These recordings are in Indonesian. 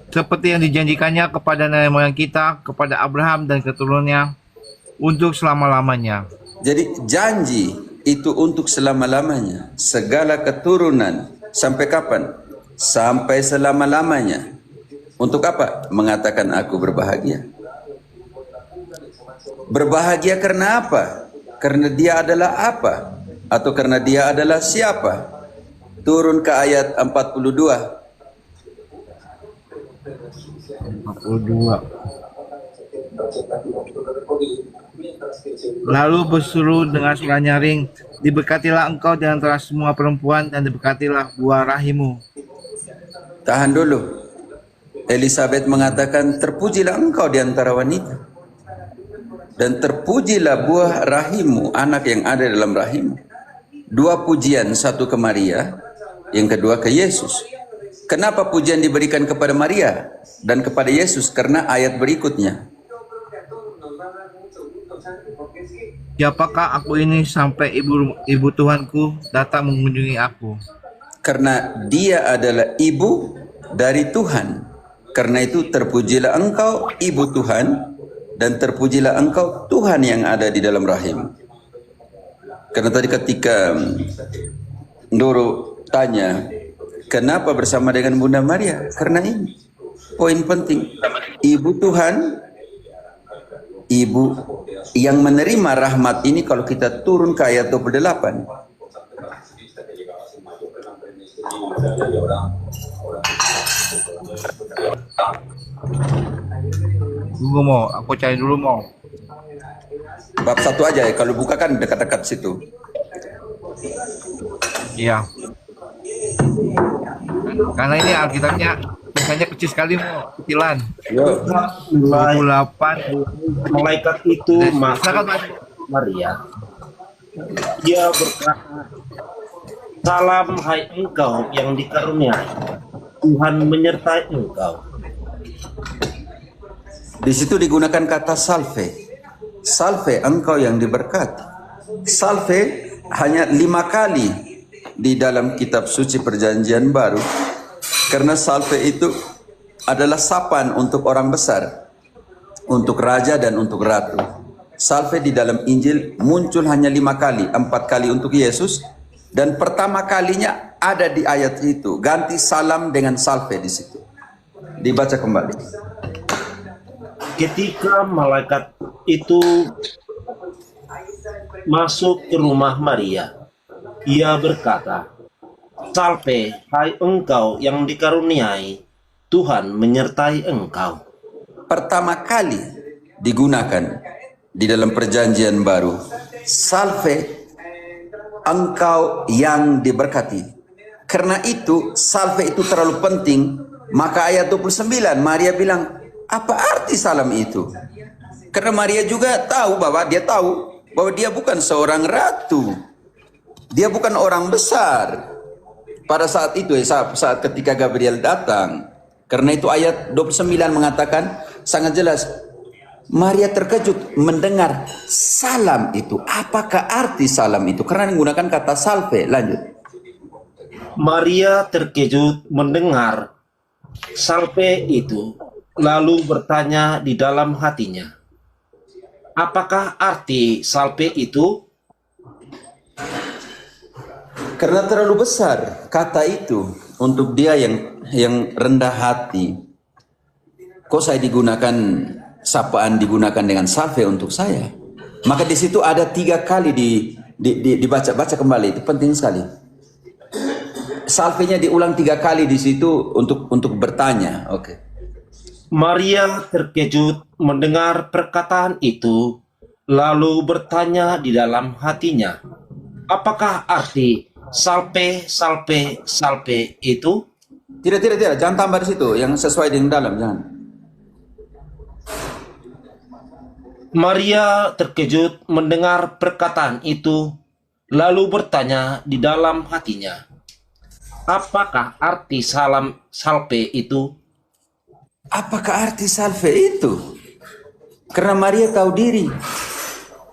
seperti yang dijanjikannya kepada nenek moyang kita, kepada Abraham dan keturunannya untuk selama-lamanya. Jadi janji itu untuk selama-lamanya. Segala keturunan sampai kapan? Sampai selama-lamanya. Untuk apa? Mengatakan aku berbahagia. Berbahagia karena apa? Karena dia adalah apa? Atau karena dia adalah siapa? Turun ke ayat 42. 42. Lalu berseru dengan suara nyaring, diberkatilah engkau di antara semua perempuan dan diberkatilah buah rahimmu. Tahan dulu. Elizabeth mengatakan, terpujilah engkau di antara wanita. Dan terpujilah buah rahimmu, anak yang ada dalam rahimmu. Dua pujian, satu ke Maria, yang kedua ke Yesus. Kenapa pujian diberikan kepada Maria dan kepada Yesus? Karena ayat berikutnya. Siapakah aku ini sampai ibu Tuhanku datang mengunjungi aku? Karena dia adalah ibu dari Tuhan. Karena itu terpujilah engkau ibu Tuhan, dan terpujilah engkau Tuhan yang ada di dalam rahim. Karena tadi ketika Ndoro tanya, kenapa bersama dengan Bunda Maria? Karena ini poin penting. Ibu Tuhan, ibu yang menerima rahmat ini. Kalau kita turun ke ayat 28. Tunggu mau, aku cari dulu mau. Bab 1 aja ya, kalau buka kan dekat-dekat situ. Iya. Karena ini Alkitabnya biasanya kecil sekali mau, kecilan. Yo. 28. Malaikat itu Silakan Mas. Maria. Dia berkata, salam hai engkau yang dikaruniai, Tuhan menyertai engkau. Di situ digunakan kata salve. Salve engkau yang diberkati. Salve hanya 5 kali di dalam kitab suci perjanjian baru. Karena salve itu adalah sapaan untuk orang besar, untuk raja dan untuk ratu. Salve di dalam Injil muncul hanya 5 kali, 4 kali untuk Yesus, dan pertama kalinya ada di ayat itu. Ganti salam dengan salve di situ. Dibaca kembali. Ketika malaikat itu masuk ke rumah Maria, ia berkata, salve hai engkau yang dikaruniai, Tuhan menyertai engkau. Pertama kali digunakan di dalam perjanjian baru, salve engkau yang diberkati. Karena itu salve itu terlalu penting. Maka ayat 29 Maria bilang, apa arti salam itu? Karena Maria juga tahu bahwa dia bukan seorang ratu, dia bukan orang besar pada saat itu, saat ketika Gabriel datang. Karena itu ayat 29 mengatakan sangat jelas, Maria terkejut mendengar salam itu. Apakah arti salam itu? Karena menggunakan kata salve. Lanjut. Maria terkejut mendengar salve itu, lalu bertanya di dalam hatinya, apakah arti salve itu? Karena terlalu besar kata itu untuk dia yang rendah hati. Kok saya digunakan, sapaan digunakan dengan salve untuk saya? Maka di situ ada 3 kali dibaca kembali. Itu penting sekali. Salvenya diulang 3 kali di situ untuk bertanya. Oke. Maria terkejut mendengar perkataan itu, lalu bertanya di dalam hatinya, apakah arti salve itu? Tidak. Jangan tambah di situ. Yang sesuai dengan dalam. Jangan. Maria terkejut mendengar perkataan itu, lalu bertanya di dalam hatinya, apakah arti salve itu? Apakah arti salve itu? Karena Maria tahu diri.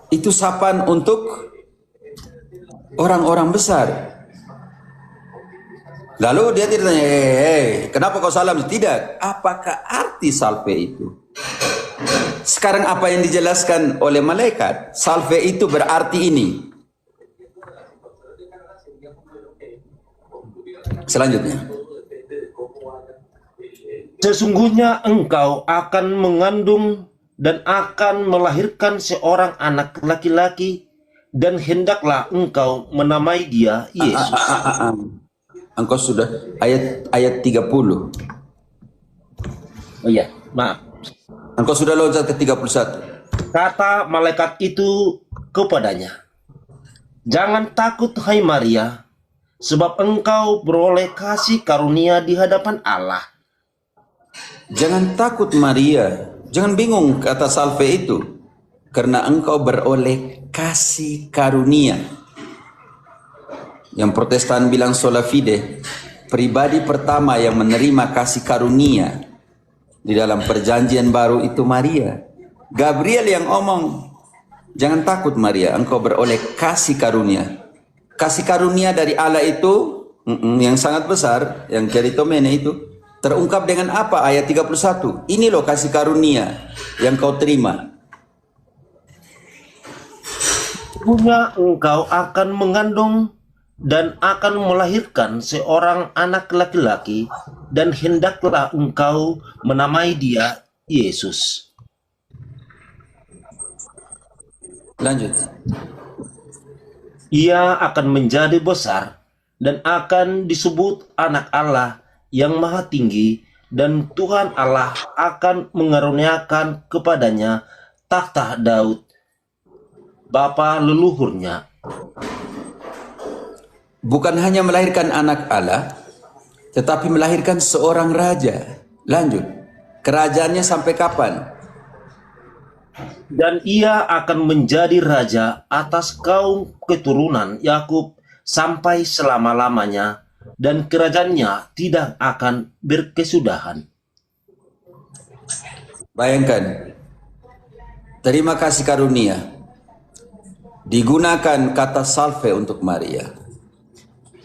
Itu sapaan untuk orang-orang besar. Lalu dia tidak tanya, kenapa kau salam? Tidak. Apakah arti salve itu? Sekarang apa yang dijelaskan oleh malaikat? Salve itu berarti ini. Selanjutnya. Sesungguhnya engkau akan mengandung dan akan melahirkan seorang anak laki-laki, dan hendaklah engkau menamai dia Yesus. Engkau sudah ayat 30. Oh iya, maaf. Engkau sudah loncat ke 31. Kata malaikat itu kepadanya, jangan takut hai Maria, sebab engkau beroleh kasih karunia di hadapan Allah. Jangan takut Maria, jangan bingung kata salve itu, karena engkau beroleh kasih karunia. Yang Protestan bilang sola fide, pribadi pertama yang menerima kasih karunia di dalam perjanjian baru itu Maria. Gabriel yang omong, jangan takut Maria, engkau beroleh kasih karunia. Kasih karunia dari Allah itu yang sangat besar, yang keritomene itu terungkap dengan apa? Ayat 31. Ini loh kasih karunia yang kau terima. Punya engkau akan mengandung dan akan melahirkan seorang anak laki-laki, dan hendaklah engkau menamai dia Yesus. Lanjut. Ia akan menjadi besar dan akan disebut anak Allah yang maha tinggi, dan Tuhan Allah akan mengaruniakan kepadanya takhta Daud bapa leluhurnya. Bukan hanya melahirkan anak Allah, tetapi melahirkan seorang raja. Lanjut. Kerajaannya sampai kapan? Dan ia akan menjadi raja atas kaum keturunan Yakub sampai selama-lamanya, dan kerajaannya tidak akan berkesudahan. Bayangkan, terima kasih karunia. Digunakan kata salve untuk Maria.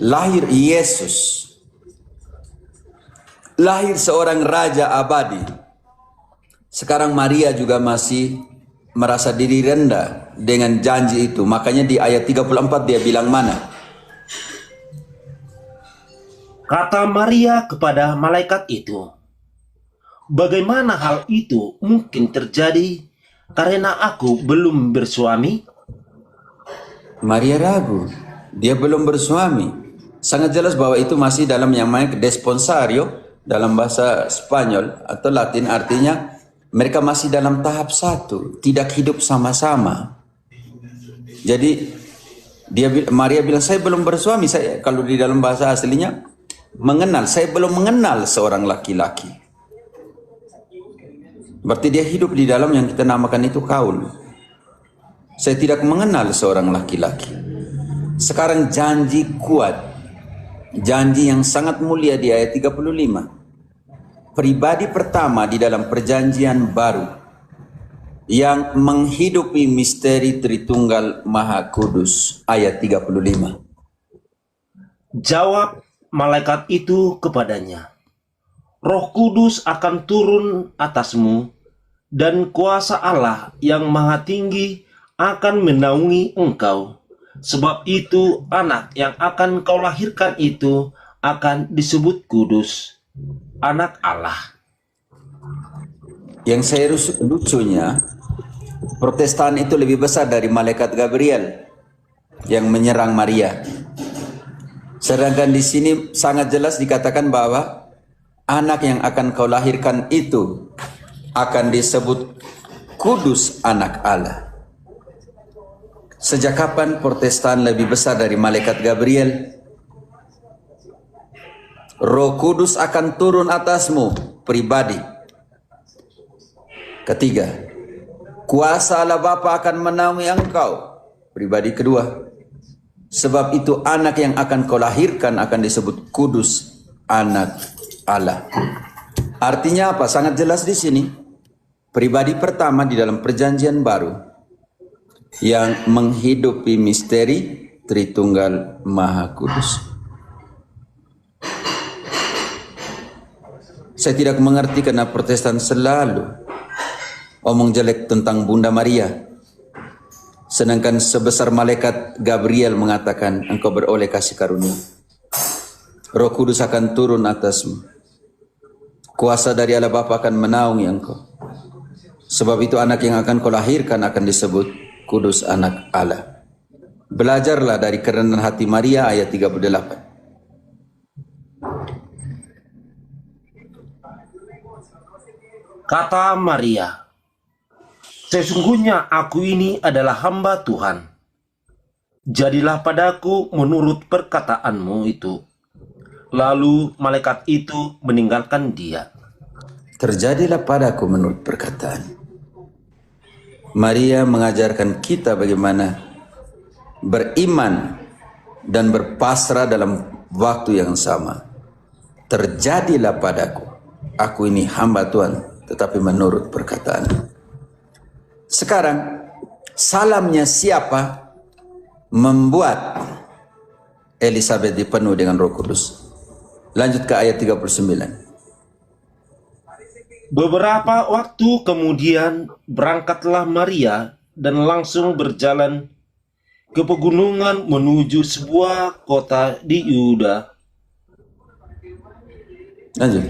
Lahir Yesus. Lahir seorang raja abadi. Sekarang Maria juga masih merasa diri rendah dengan janji itu. Makanya di ayat 34 dia bilang mana? Kata Maria kepada malaikat itu, bagaimana hal itu mungkin terjadi karena aku belum bersuami? Maria ragu. Dia belum bersuami. Sangat jelas bahwa itu masih dalam yang namanya desponsario dalam bahasa Spanyol atau Latin, artinya mereka masih dalam tahap satu, tidak hidup sama-sama. Jadi Maria bilang, saya belum bersuami. Saya, kalau di dalam bahasa aslinya mengenal, saya belum mengenal seorang laki-laki. Berarti dia hidup di dalam yang kita namakan itu kaul. Saya tidak mengenal seorang laki-laki. Sekarang janji kuat, janji yang sangat mulia di ayat 35. Pribadi pertama di dalam perjanjian baru yang menghidupi misteri Tritunggal Maha Kudus. Ayat 35. Jawab malaikat itu kepadanya, Roh Kudus akan turun atasmu, dan kuasa Allah yang Maha Tinggi akan menaungi engkau. Sebab itu anak yang akan kau lahirkan itu akan disebut kudus, anak Allah. Yang saya lucunya, Protestan itu lebih besar dari malaikat Gabriel yang menyerang Maria. Sedangkan di sini sangat jelas dikatakan bahwa anak yang akan kau lahirkan itu akan disebut kudus, anak Allah. Sejak kapan Protestan lebih besar dari malaikat Gabriel? Roh Kudus akan turun atasmu, pribadi. Ketiga, kuasa Allah Bapa akan menaungi engkau, pribadi kedua. Sebab itu anak yang akan kau lahirkan akan disebut kudus, anak Allah. Artinya apa? Sangat jelas di sini. Pribadi pertama di dalam perjanjian baru yang menghidupi misteri Tritunggal Maha Kudus. Saya tidak mengerti karena Protestan selalu omong jelek tentang Bunda Maria. Sedangkan sebesar malaikat Gabriel mengatakan, engkau beroleh kasih karunia. Roh Kudus akan turun atasmu. Kuasa dari Allah Bapa akan menaungi engkau. Sebab itu anak yang akan kau lahirkan akan disebut Kudus Anak Allah. Belajarlah dari kerendahan hati Maria ayat 38. Kata Maria, sesungguhnya aku ini adalah hamba Tuhan. Jadilah padaku menurut perkataanmu itu. Lalu malaikat itu meninggalkan dia. Terjadilah padaku menurut perkataan. Maria mengajarkan kita bagaimana beriman dan berpasrah dalam waktu yang sama. Terjadilah padaku. Aku ini hamba Tuhan, tetapi menurut perkataan. Sekarang, salamnya siapa membuat Elizabeth dipenuhi dengan Roh Kudus? Lanjut ke ayat 39. Beberapa waktu kemudian berangkatlah Maria dan langsung berjalan ke pegunungan menuju sebuah kota di Yuda. Lanjut.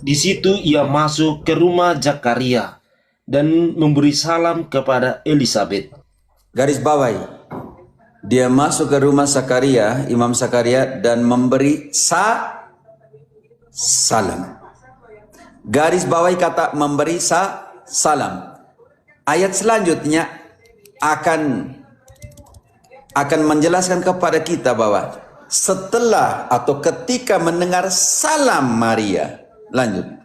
Di situ ia masuk ke rumah Zakaria dan memberi salam kepada Elizabeth. Garis bawahi. Dia masuk ke rumah Zakaria, Imam Zakaria, dan memberi salam. Garis bawahi kata memberi salam. Ayat selanjutnya akan menjelaskan kepada kita bahwa setelah atau ketika mendengar salam Maria. Lanjut.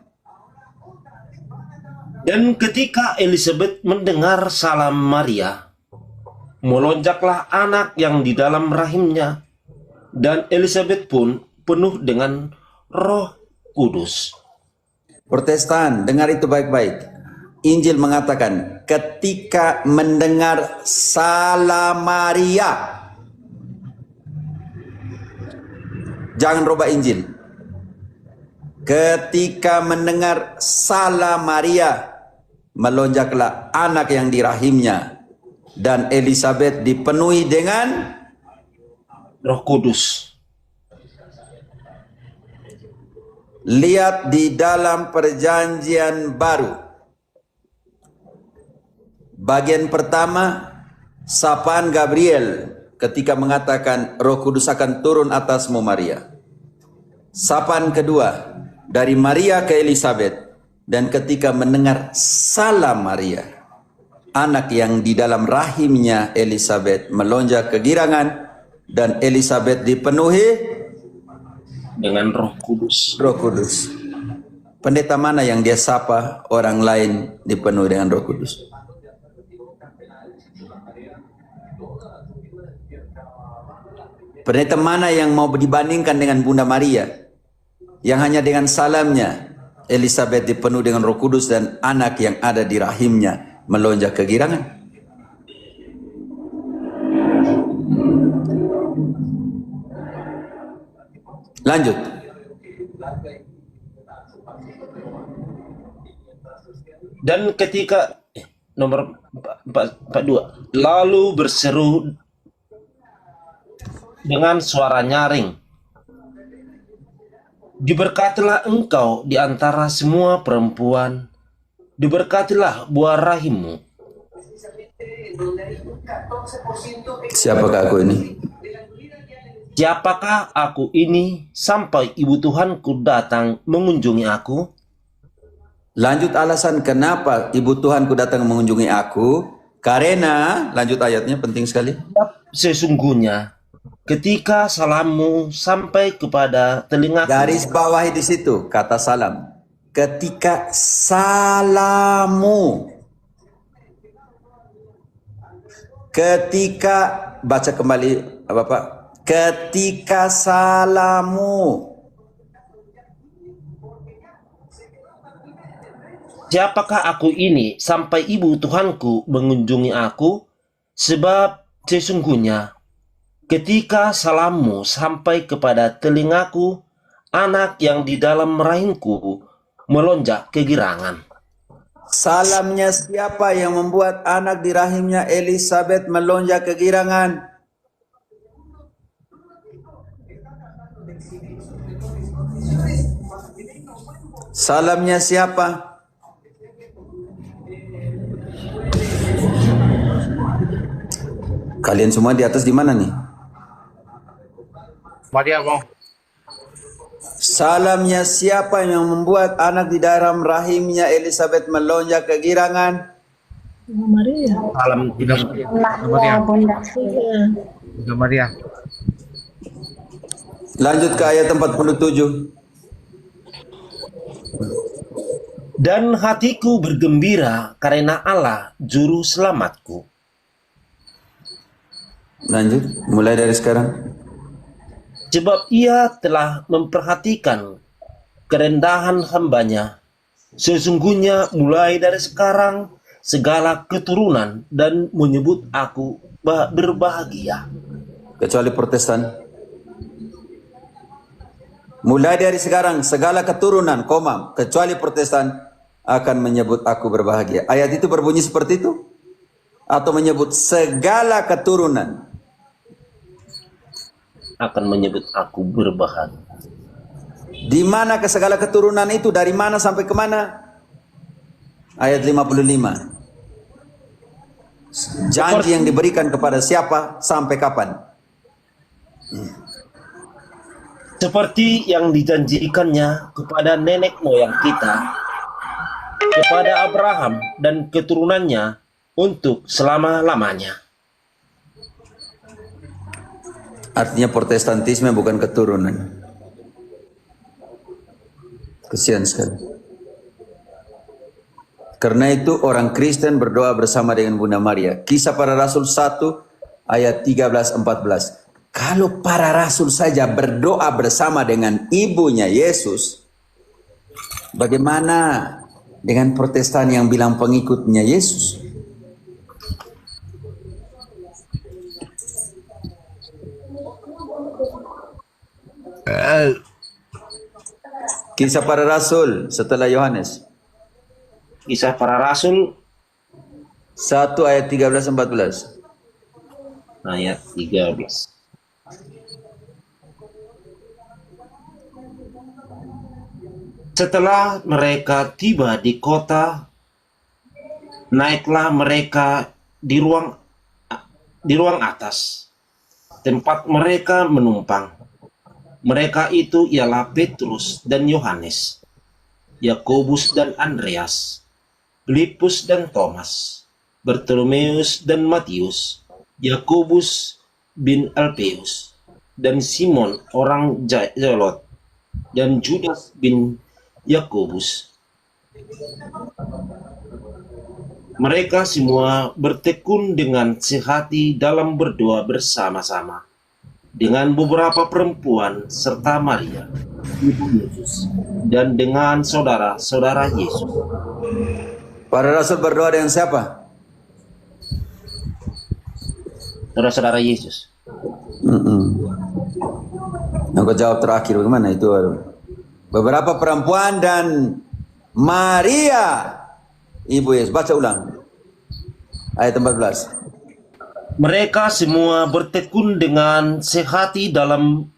Dan ketika Elizabeth mendengar salam Maria, melonjaklah anak yang di dalam rahimnya, dan Elizabeth pun penuh dengan Roh Kudus. Protestan, dengar itu baik-baik. Injil mengatakan ketika mendengar salam Maria. Jangan rubah Injil. Ketika mendengar salam Maria, melonjaklah anak yang di rahimnya, dan Elizabeth dipenuhi dengan Roh Kudus. Lihat di dalam perjanjian baru. Bagian pertama, sapaan Gabriel ketika mengatakan Roh Kudus akan turun atasmu Maria. Sapaan kedua, dari Maria ke Elizabeth, dan ketika mendengar salam Maria, anak yang di dalam rahimnya Elizabeth melonjak kegirangan, dan Elizabeth dipenuhi Dengan Roh Kudus. Roh Kudus. Pendeta mana yang dia sapa orang lain dipenuhi dengan Roh Kudus? Pendeta mana yang mau dibandingkan dengan Bunda Maria, yang hanya dengan salamnya Elizabeth dipenuhi dengan Roh Kudus dan anak yang ada di rahimnya melonjak kegirangan? Lanjut. Dan ketika nomor 42, lalu berseru dengan suara nyaring, diberkatilah engkau di antara semua perempuan, diberkatilah buah rahimmu. Siapakah aku ini? Siapakah aku ini sampai ibu Tuhanku datang mengunjungi aku? Lanjut alasan kenapa ibu Tuhanku datang mengunjungi aku. Karena, lanjut ayatnya penting sekali. Sesungguhnya ketika salammu sampai kepada telingaku. Garis bawahi di situ kata salam. Ketika salamu. Ketika, baca kembali Bapak. Ketika salamu. Siapakah aku ini sampai ibu Tuhanku mengunjungi aku? Sebab sesungguhnya ketika salammu sampai kepada telingaku, anak yang di dalam rahimku melonjak kegirangan. Salamnya siapa yang membuat anak di rahimnya Elizabeth melonjak kegirangan? Salamnya siapa? Kalian semua di atas di mana nih? Maria mau. Salamnya siapa yang membuat anak di dalam rahimnya Elizabeth melonjak kegirangan? Maria. Salam Bunda Maria. Bunda Maria. Bunda Maria. Lanjut ke ayat 47. Dan hatiku bergembira karena Allah juru selamatku. Lanjut, mulai dari sekarang. Sebab ia telah memperhatikan kerendahan hambanya. Sesungguhnya mulai dari sekarang segala keturunan dan menyebut aku berbahagia. Kecuali Protestan. Mulai dari sekarang segala keturunan, koma, kecuali Protestan akan menyebut aku berbahagia. Ayat itu berbunyi seperti itu? Atau menyebut segala keturunan? Akan menyebut aku berbahagia. Di mana ke segala keturunan itu? Dari mana sampai ke mana? Ayat 55. Janji yang diberikan kepada siapa sampai kapan? Seperti yang dijanjikannya kepada nenek moyang kita, kepada Abraham dan keturunannya untuk selama-lamanya. Artinya Protestantisme bukan keturunan. Kesian sekali. Karena itu orang Kristen berdoa bersama dengan Bunda Maria. Kisah Para Rasul 1 ayat 13-14. Kalau para rasul saja berdoa bersama dengan ibunya Yesus, bagaimana dengan Protestan yang bilang pengikutnya Yesus? Kisah Para Rasul setelah Yohanes. Kisah Para Rasul 1 ayat 13-14. ayat 13. Setelah mereka tiba di kota, naiklah mereka di ruang atas, tempat mereka menumpang. Mereka itu ialah Petrus dan Yohanes, Yakobus dan Andreas, Filipus dan Thomas, Bartolomeus dan Matius, Yakobus bin Alpeus, dan Simon orang Zelot, dan Judas bin Yakobus. Mereka semua bertekun dengan sehati dalam berdoa bersama-sama dengan beberapa perempuan serta Maria, ibu Yesus, dan dengan saudara-saudara Yesus. Para rasul berdoa dengan siapa? Saudara-saudara Yesus. Aku jawab terakhir bagaimana itu? Beberapa perempuan dan Maria ibu Yesus. Baca ulang ayat 14. Mereka semua bertekun dengan sehati dalam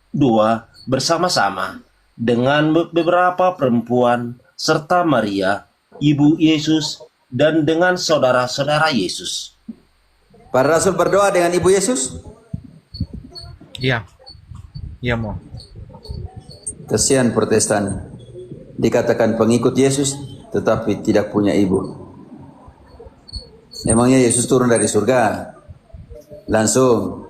doa bersama-sama dengan beberapa perempuan serta Maria, ibu Yesus, dan dengan saudara-saudara Yesus. Para rasul berdoa dengan ibu Yesus? Iya. Iya mau. Kesian Protestan. Dikatakan pengikut Yesus tetapi tidak punya ibu. Emangnya Yesus turun dari surga? Langsung.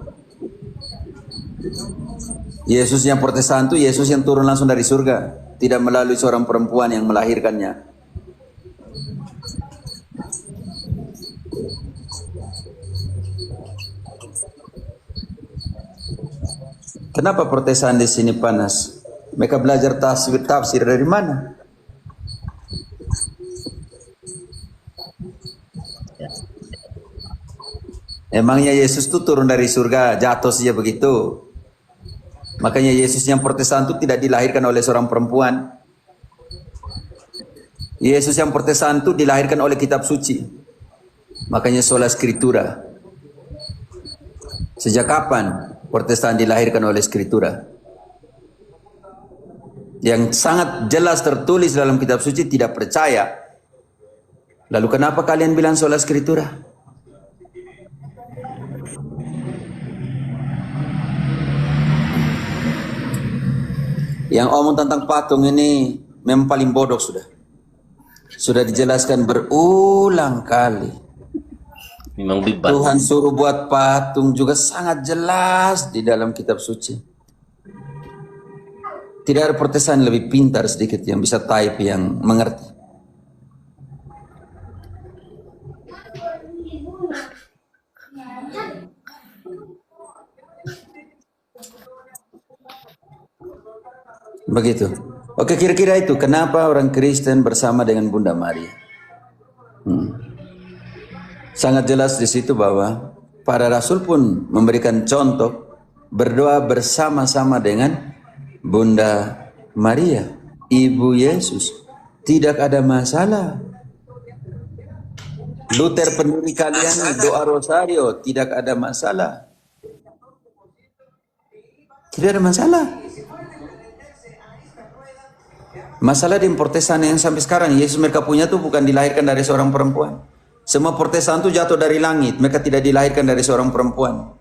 Yesus yang Protestan itu Yesus yang turun langsung dari surga, tidak melalui seorang perempuan yang melahirkannya. Kenapa Protestan di sini panas? Mereka belajar tafsir dari mana? Emangnya Yesus itu turun dari surga, jatuh saja begitu? Makanya Yesus yang Protestan itu tidak dilahirkan oleh seorang perempuan. Yesus yang Protestan itu dilahirkan oleh kitab suci. Makanya sola scriptura. Sejak kapan Protestan dilahirkan oleh Skriptura? Yang sangat jelas tertulis dalam kitab suci tidak percaya. Lalu kenapa kalian bilang sola Skriptura? Yang omong tentang patung ini memang paling bodoh sudah. Sudah dijelaskan berulang kali. Memang bebas. Tuhan suruh buat patung juga sangat jelas di dalam kitab suci. Tidak ada Protestan lebih pintar sedikit yang bisa type yang mengerti. Begitu. Oke, kira-kira itu kenapa orang Kristen bersama dengan Bunda Maria. Sangat jelas di situ bahwa para rasul pun memberikan contoh berdoa bersama-sama dengan Bunda Maria, Ibu Yesus. Tidak ada masalah. Luther pendiri kalian doa rosario, tidak ada masalah. Tidak ada masalah. Masalah di Protestan yang sampai sekarang Yesus mereka punya tuh bukan dilahirkan dari seorang perempuan. Semua Protestan tuh jatuh dari langit, mereka tidak dilahirkan dari seorang perempuan.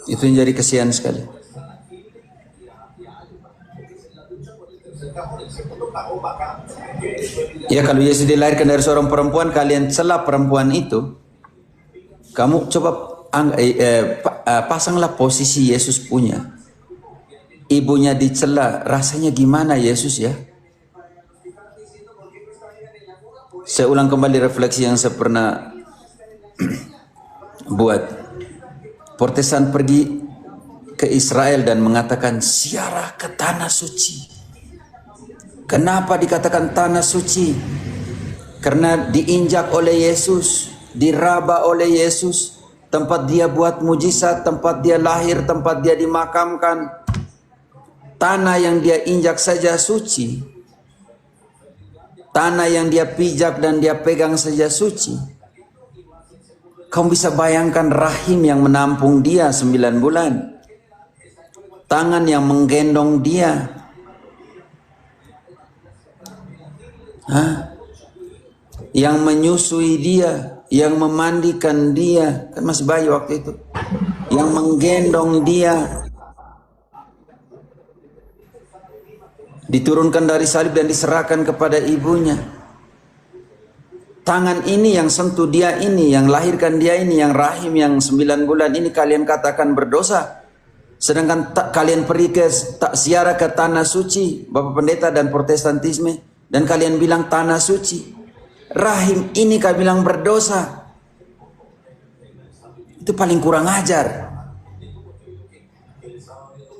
Itu yang jadi kesian sekali. Ya kalau Yesus dilahirkan dari seorang perempuan, kalian celah perempuan itu, kamu coba pasanglah posisi Yesus punya. Ibunya dicela, rasanya gimana Yesus ya? Saya ulang kembali refleksi yang saya pernah buat. Protestan pergi ke Israel dan mengatakan ziarah ke tanah suci. Kenapa dikatakan tanah suci? Karena diinjak oleh Yesus, diraba oleh Yesus, tempat dia buat mujizat, tempat dia lahir, tempat dia dimakamkan. Tanah yang dia injak saja suci. Tanah yang dia pijak dan dia pegang saja suci. Kamu bisa bayangkan rahim yang menampung dia 9 bulan. Tangan yang menggendong dia. Yang menyusui dia, yang memandikan dia, kan masih bayi waktu itu, yang menggendong dia, diturunkan dari salib dan diserahkan kepada ibunya. Tangan ini yang sentuh dia ini, yang lahirkan dia ini, yang rahim yang 9 bulan ini kalian katakan berdosa. Sedangkan kalian pergi ke ziarah ke tanah suci, Bapak Pendeta dan Protestantisme, dan kalian bilang tanah suci. Rahim ini kalian bilang berdosa. Itu paling kurang ajar.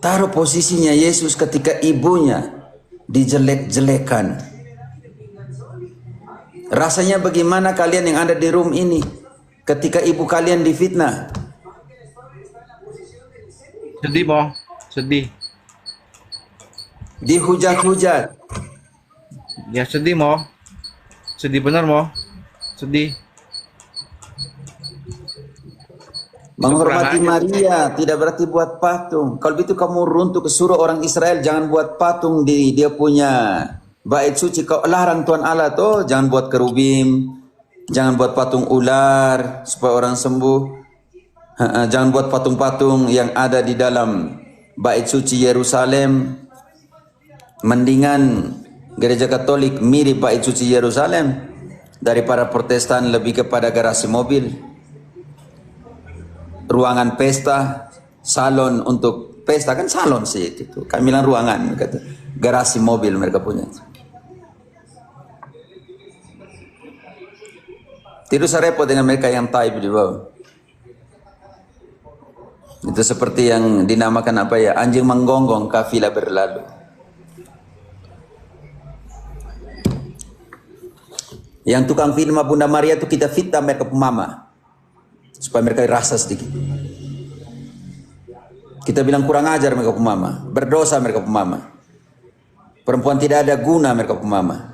Taruh posisinya Yesus ketika ibunya dijelek-jelekan. Rasanya bagaimana kalian yang ada di room ini ketika ibu kalian difitnah? Sedih, Mo. Sedih. Dihujat-hujat. Ya sedih, Mo. Sedih benar, Mo. Sedih. Menghormati Maria tidak berarti buat patung. Kalau itu kamu runtuh ke suruh orang Israel jangan buat patung di dia punya bait suci. Kau larang Tuhan Allah tuh jangan buat kerubim, jangan buat patung ular supaya orang sembuh. Jangan buat patung-patung yang ada di dalam bait suci Yerusalem. Mendingan gereja Katolik mirip bait suci Yerusalem daripada Protestan lebih kepada garasi mobil, ruangan pesta, salon untuk pesta, kan salon sih itu. Kami bilang ruangan, kata garasi mobil mereka punya. Tidak usah repot dengan mereka yang type di bawah. Itu seperti yang dinamakan apa ya, anjing menggonggong kafilah berlalu. Yang tukang fitnah Bunda Maria itu kita fitnah mereka pemama. Supaya mereka rasa sedikit. Kita bilang kurang ajar mereka pemama. Berdosa mereka pemama. Perempuan tidak ada guna mereka pemama.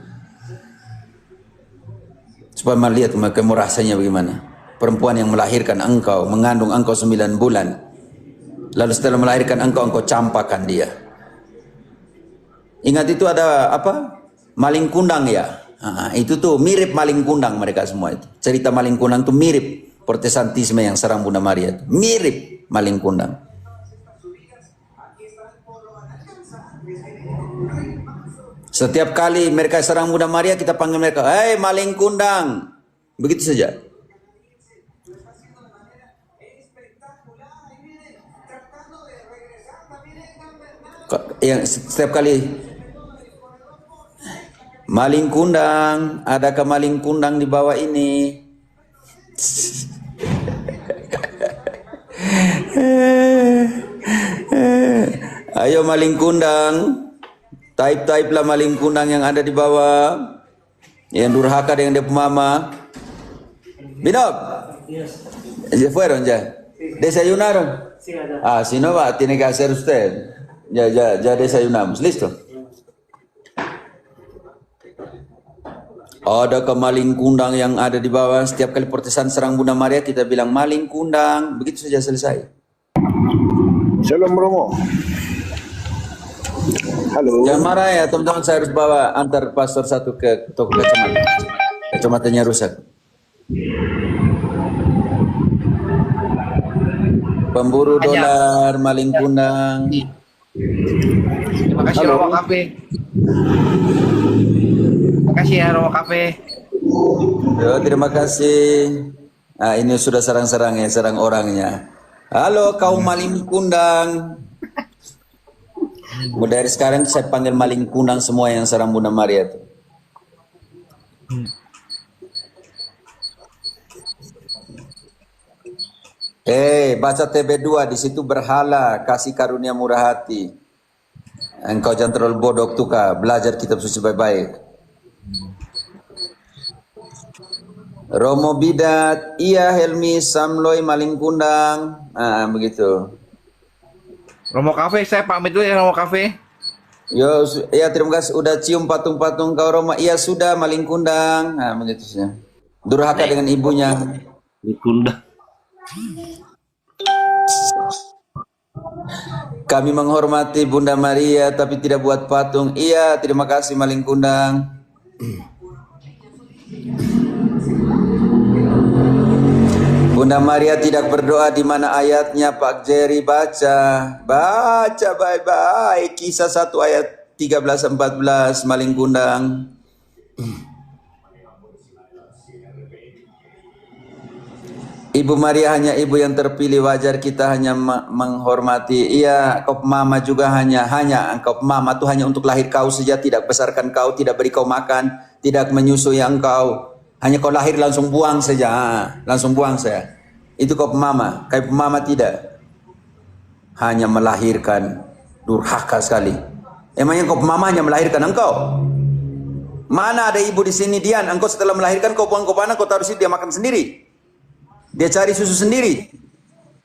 Supaya melihat mereka rasanya bagaimana. Perempuan yang melahirkan engkau, mengandung engkau 9 bulan. Lalu setelah melahirkan engkau campakan dia. Ingat itu ada apa? Maling kundang ya. Nah, itu tuh mirip maling kundang mereka semua itu. Cerita maling kundang itu mirip Protestantisme yang serang Bunda Maria itu. Mirip maling kundang. Setiap kali mereka serang Bunda Maria kita panggil mereka, "Hei maling kundang." Begitu saja. Yang setiap kali maling kundang, adakah maling kundang di bawah ini? Ayo maling kundang, type lah maling kundang yang ada di bawah, yang durhaka dengan dia pemama. Binob, ya fueron ya, desayunaron. Ah, si no va, tiene que hacer usted. Ya desayunamos, listo. Ada kemaling kundang yang ada di bawah. Setiap kali Protestan serang Bunda Maria kita bilang maling kundang. Begitu saja selesai. Shalom Romo. Halo. Jangan marah ya teman-teman, saya harus bawa antar pastor satu ke toko kacamata. Kacamatanya rusak. Pemburu dolar, maling kundang. Terima kasih Romo Cafe. Terima kasih ya Romo Cafe. Yo, terima kasih. Nah, ini sudah serang-serang ya, serang orangnya. Halo kaum maling kundang. Mulai dari sekarang saya panggil maling kundang semua yang serang Bunda Maria itu. Baca TB2 di situ berhala kasih karunia murah hati. Engkau jangan terlalu bodoh tuka, belajar kitab suci baik-baik. Romo Bidat, iya Helmi Samloy maling kundang. Nah, begitu. Romo Cafe, saya pamit dulu ya Romo Cafe. Yo, ya terima kasih udah cium patung-patung kau Roma. Iya sudah maling kundang. Nah, begitu saja. Durhaka dengan ibunya. Kundang. Kami menghormati Bunda Maria tapi tidak buat patung. Iya, terima kasih maling kundang. Bunda Maria tidak berdoa di mana ayatnya Pak Jerry baca. Baca baik-baik Kisah 1 ayat 13-14 maling kundang. Ibu Maria hanya ibu yang terpilih, wajar kita hanya menghormati. Iya, kau mama juga hanya engkau mama itu hanya untuk lahir kau saja, tidak besarkan kau, tidak beri kau makan, tidak menyusui engkau. Hanya kau lahir langsung buang saja, langsung buang saja. Itu kau pemama, kau pemama tidak. Hanya melahirkan, durhaka sekali. Emangnya kau pemama hanya melahirkan engkau? Mana ada ibu di sini Dian, engkau setelah melahirkan kau buang ke mana, kau taruh situ dia makan sendiri. Dia cari susu sendiri.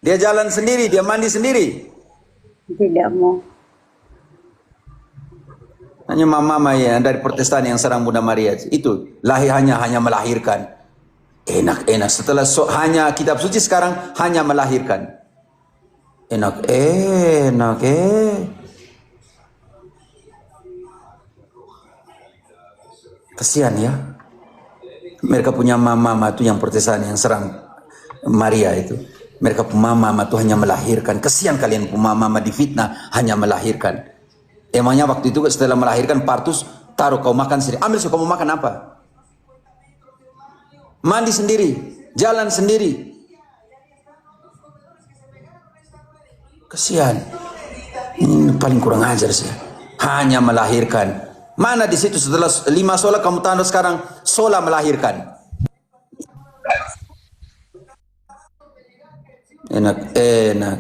Dia jalan sendiri, dia mandi sendiri. Tidak mau. Hanya mama ya dari Protestan yang serang Bunda Maria itu lahir hanya melahirkan. Enak setelah hanya kitab suci sekarang hanya melahirkan. Enak. Kasihan ya. Mereka punya mama itu yang Protestan yang serang Maria itu. Mereka mama itu hanya melahirkan. Kasihan kalian mama difitnah hanya melahirkan. Emangnya waktu itu setelah melahirkan partus taruh kau makan sendiri. Ambil kau mau makan apa? Mandi sendiri, jalan sendiri. Kasihan. Ini paling kurang ajar sih. Hanya melahirkan. Mana di situ setelah 5 sola kamu tanda sekarang sola melahirkan. Enak.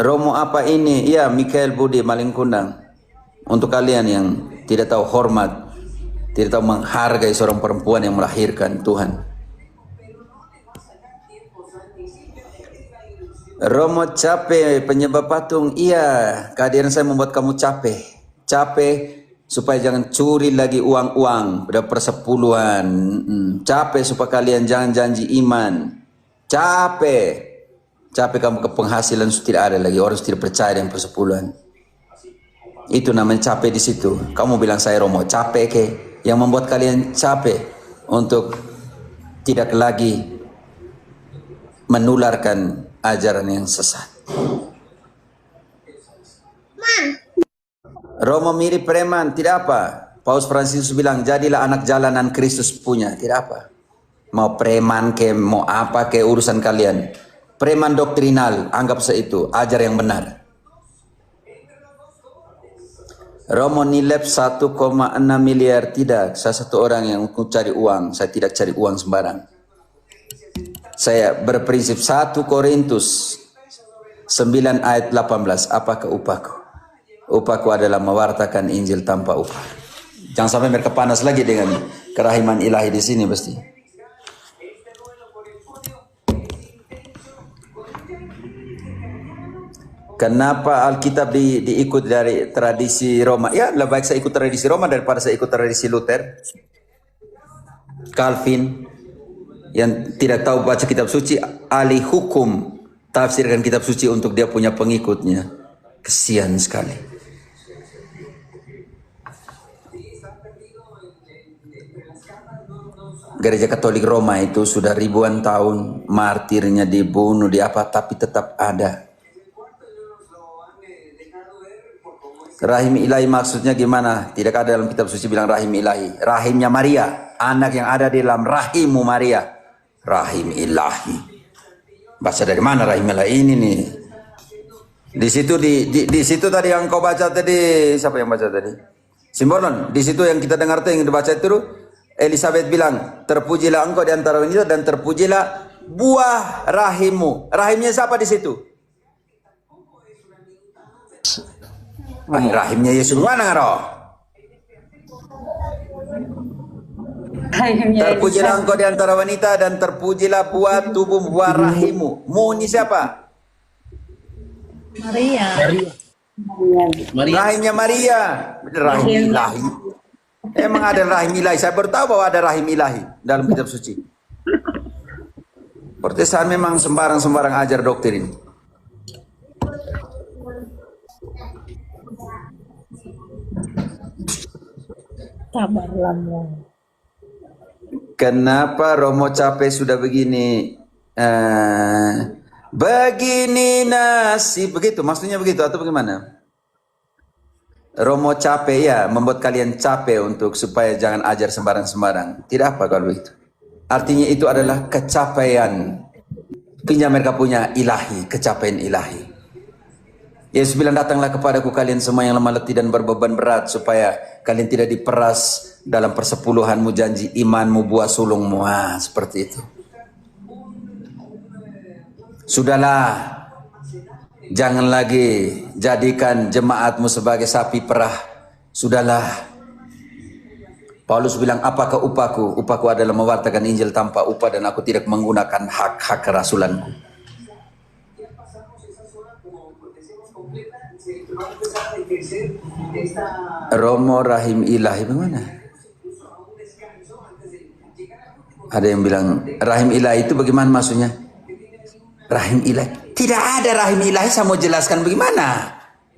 Romo apa ini? Iya, Mikael Budi maling kundang. Untuk kalian yang tidak tahu hormat, tidak tahu menghargai seorang perempuan yang melahirkan Tuhan. Romo capek penyebab patung. Iya, kehadiran saya membuat kamu capek. Capek supaya jangan curi lagi uang-uang pada persepuluhan. Capek supaya kalian jangan janji iman. Capek. Capek kamu ke penghasilan sudah tidak ada lagi. Orang sudah tidak percaya dengan persepuluhan. Itu namanya capek di situ. Kamu bilang saya Romo capek ke? Yang membuat kalian capek untuk tidak lagi menularkan ajaran yang sesat. Romo mirip preman, tidak apa. Paus Fransiskus bilang, jadilah anak jalanan Kristus punya, tidak apa. Mau preman ke, mau apa ke, urusan kalian. Preman doktrinal, anggap itu, ajar yang benar. Romo nilep 1,6 miliar, tidak. Saya satu orang yang cari uang, saya tidak cari uang sembarang. Saya berprinsip 1 Korintus 9 ayat 18. Apakah upahku? Upahku adalah mewartakan Injil tanpa upah. Jangan sampai mereka panas lagi dengan kerahiman ilahi di sini pasti. Kenapa Alkitab diikut dari tradisi Roma? Ya, lebih baik saya ikut tradisi Roma daripada saya ikut tradisi Luther, Calvin, yang tidak tahu baca kitab suci, ahli hukum tafsirkan kitab suci untuk dia punya pengikutnya. Kesian sekali. Gereja Katolik Roma itu sudah ribuan tahun, martirnya dibunuh, di apa, tapi tetap ada. Rahim ilahi maksudnya gimana? Tidak ada dalam kitab suci bilang rahim ilahi. Rahimnya Maria, anak yang ada di dalam rahimmu Maria. Rahim ilahi. Baca dari mana rahim ilahi ini nih? Di situ tadi yang kau baca tadi, siapa yang baca tadi? Simbolon. Di situ yang kita dengar tuh yang dibaca itu, Elizabeth bilang, terpujilah engkau di antara wanita dan terpujilah buah rahimmu. Rahimnya siapa di situ? Rahimnya Yesus mana ngaro? Terpujilah engkau di antara wanita dan terpujilah buah tubuh buah rahimmu. Mu ini siapa? Maria. Rahimnya Maria. Rahim ilahi. Emang ada rahim ilahi. Saya baru tahu bahwa ada rahim ilahi dalam kitab suci. Protestan memang sembarang-sembarang ajar doktrin. Sabarlah. Kenapa Romo capek sudah begini? Begini nasib, begitu maksudnya begitu atau bagaimana? Romo capek ya, membuat kalian capek untuk supaya jangan ajar sembarang-sembarang. Tidak apa kalau itu. Artinya itu adalah kecapaian. Punya mereka punya ilahi, kecapaian ilahi. Yesus bilang, datanglah kepadaku kalian semua yang lemah letih dan berbeban berat, supaya kalian tidak diperas dalam persepuluhanmu, janji imanmu, buah sulungmu. Seperti itu. Sudahlah, jangan lagi jadikan jemaatmu sebagai sapi perah. Sudahlah. Paulus bilang, apakah upahku? Upahku adalah mewartakan Injil tanpa upah, dan aku tidak menggunakan hak-hak kerasulanku. Romo rahim ilahi bagaimana? Ada yang bilang rahim ilahi itu bagaimana maksudnya? Rahim ilahi. Tidak ada rahim ilahi, saya mau jelaskan bagaimana.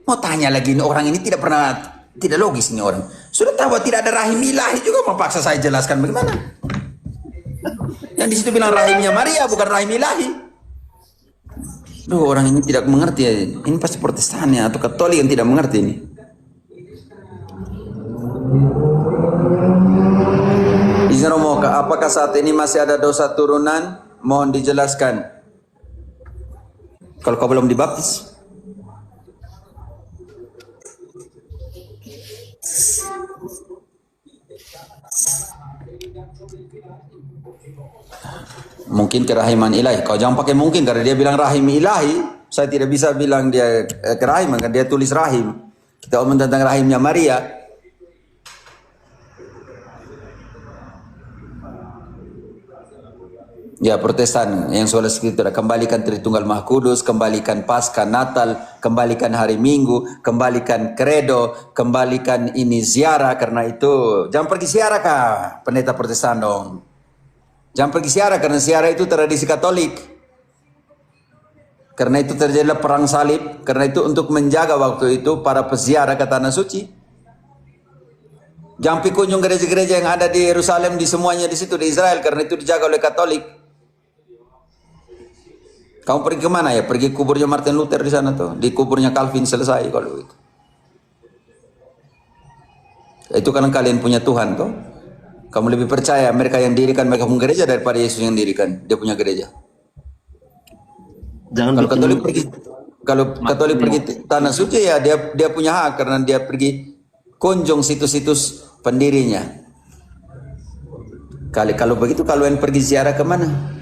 Mau tanya lagi, ini orang ini tidak pernah, tidak logis ini orang. Sudah tahu tidak ada rahim ilahi juga mau paksa saya jelaskan bagaimana. Yang di situ bilang rahimnya Maria bukan rahim ilahi. Duh, orang ini tidak mengerti ya. Ini pasti Protestan ya, atau Katolik yang tidak mengerti ini. Izin Romo, apakah saat ini masih ada dosa turunan? Mohon dijelaskan. Kalau kau belum dibaptis. Mungkin kerahiman ilahi. Kau jangan pakai mungkin, karena dia bilang rahim ilahi. Saya tidak bisa bilang dia kerahiman, karena dia tulis rahim. Kita omong tentang rahimnya Maria. Ya, Protestan yang soal Skriptura, kembalikan Tritunggal Maha Kudus, kembalikan Paskah, Natal, kembalikan hari Minggu, kembalikan Kredo, kembalikan ini ziarah. Karena itu jangan pergi ziarah kah, pendeta Protestan dong. Jangan pergi ziarah karena ziarah itu tradisi Katolik. Karena itu terjadilah perang salib, karena itu untuk menjaga waktu itu para peziarah ke tanah suci. Jangan pergi kunjung gereja-gereja yang ada di Yerusalem, di semuanya di situ di Israel, karena itu dijaga oleh Katolik. Kamu pergi kemana ya? Pergi kuburnya Martin Luther di sana tuh, di kuburnya Calvin selesai kalau itu. Itu karena kalian punya Tuhan tuh. Kamu lebih percaya mereka yang dirikan mereka punya gereja daripada Yesus yang dirikan dia punya gereja. Jangan Kalau bikin Katolik pergi, kalau Katolik pergi tanah suci ya dia punya hak karena dia pergi kunjung situs-situs pendirinya. Kalau begitu kalian pergi ziarah kemana?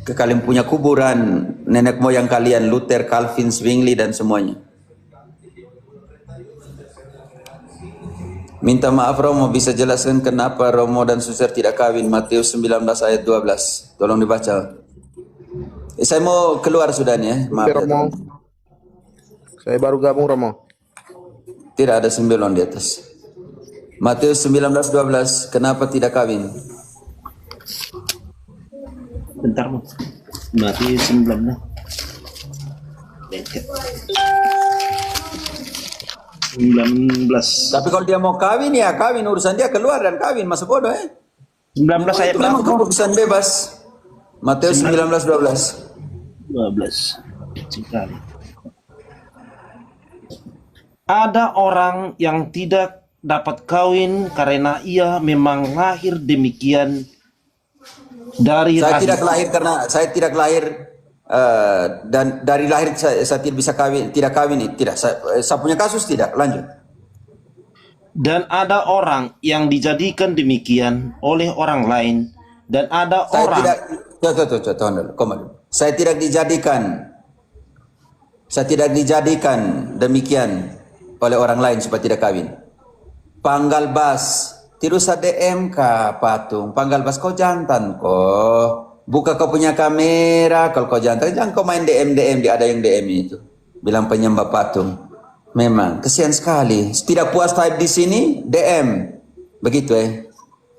Ke kalian punya kuburan nenek moyang kalian Luther, Calvin, Zwingli dan semuanya. Minta maaf Romo, bisa jelaskan kenapa Romo dan Suster tidak kawin? Matius 19 ayat 12. Tolong dibaca. Saya mau keluar sudah nih ya. Maaf ya, Romo. Saya baru gabung Romo. tidak ada 9 di atas. Matius 19:12. Kenapa tidak kawin? bentar Mas. Mati 19. Bengket. 19. Tapi kalau dia mau kawin ya kawin, urusan dia keluar dan kawin, masa bodoh 19 ayat itu memang berapa? keputusan bebas. Matius 19:12. 12. Sekali. Ada orang yang tidak dapat kawin karena ia memang lahir demikian dari Saya rahim. tidak lahir karena saya tidak lahir dan dari lahir saya tidak bisa kawin, tidak kawin, tidak. Saya punya kasus tidak. Lanjut. Dan ada orang yang dijadikan demikian oleh orang lain, dan ada Saya orang tidak. Tahan dulu. Kembali. Saya tidak dijadikan demikian oleh orang lain supaya tidak kawin. Panggal bas, tidak usah DM kah patung. Panggal bas kau jantan kok. Buka kau punya kamera. Kalau kau jantan, jangan kau main DM ada yang DM itu. Bilang penyembah patung. Memang kesian sekali. Tidak puas type di sini, DM. Begitu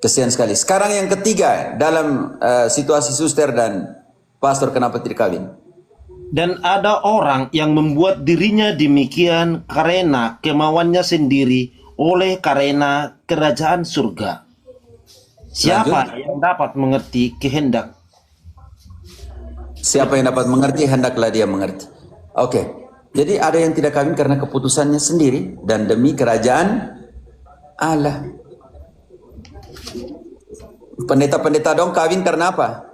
Kesian sekali. Sekarang yang ketiga dalam situasi suster dan pastor kenapa tidak kawin? dan ada orang yang membuat dirinya demikian karena kemauannya sendiri oleh karena kerajaan surga. Siapa yang dapat mengerti kehendak? Siapa yang dapat mengerti, hendaklah dia mengerti. Oke. Jadi ada yang tidak kawin karena keputusannya sendiri dan demi kerajaan Allah. Pendeta-pendeta dong kawin karena apa?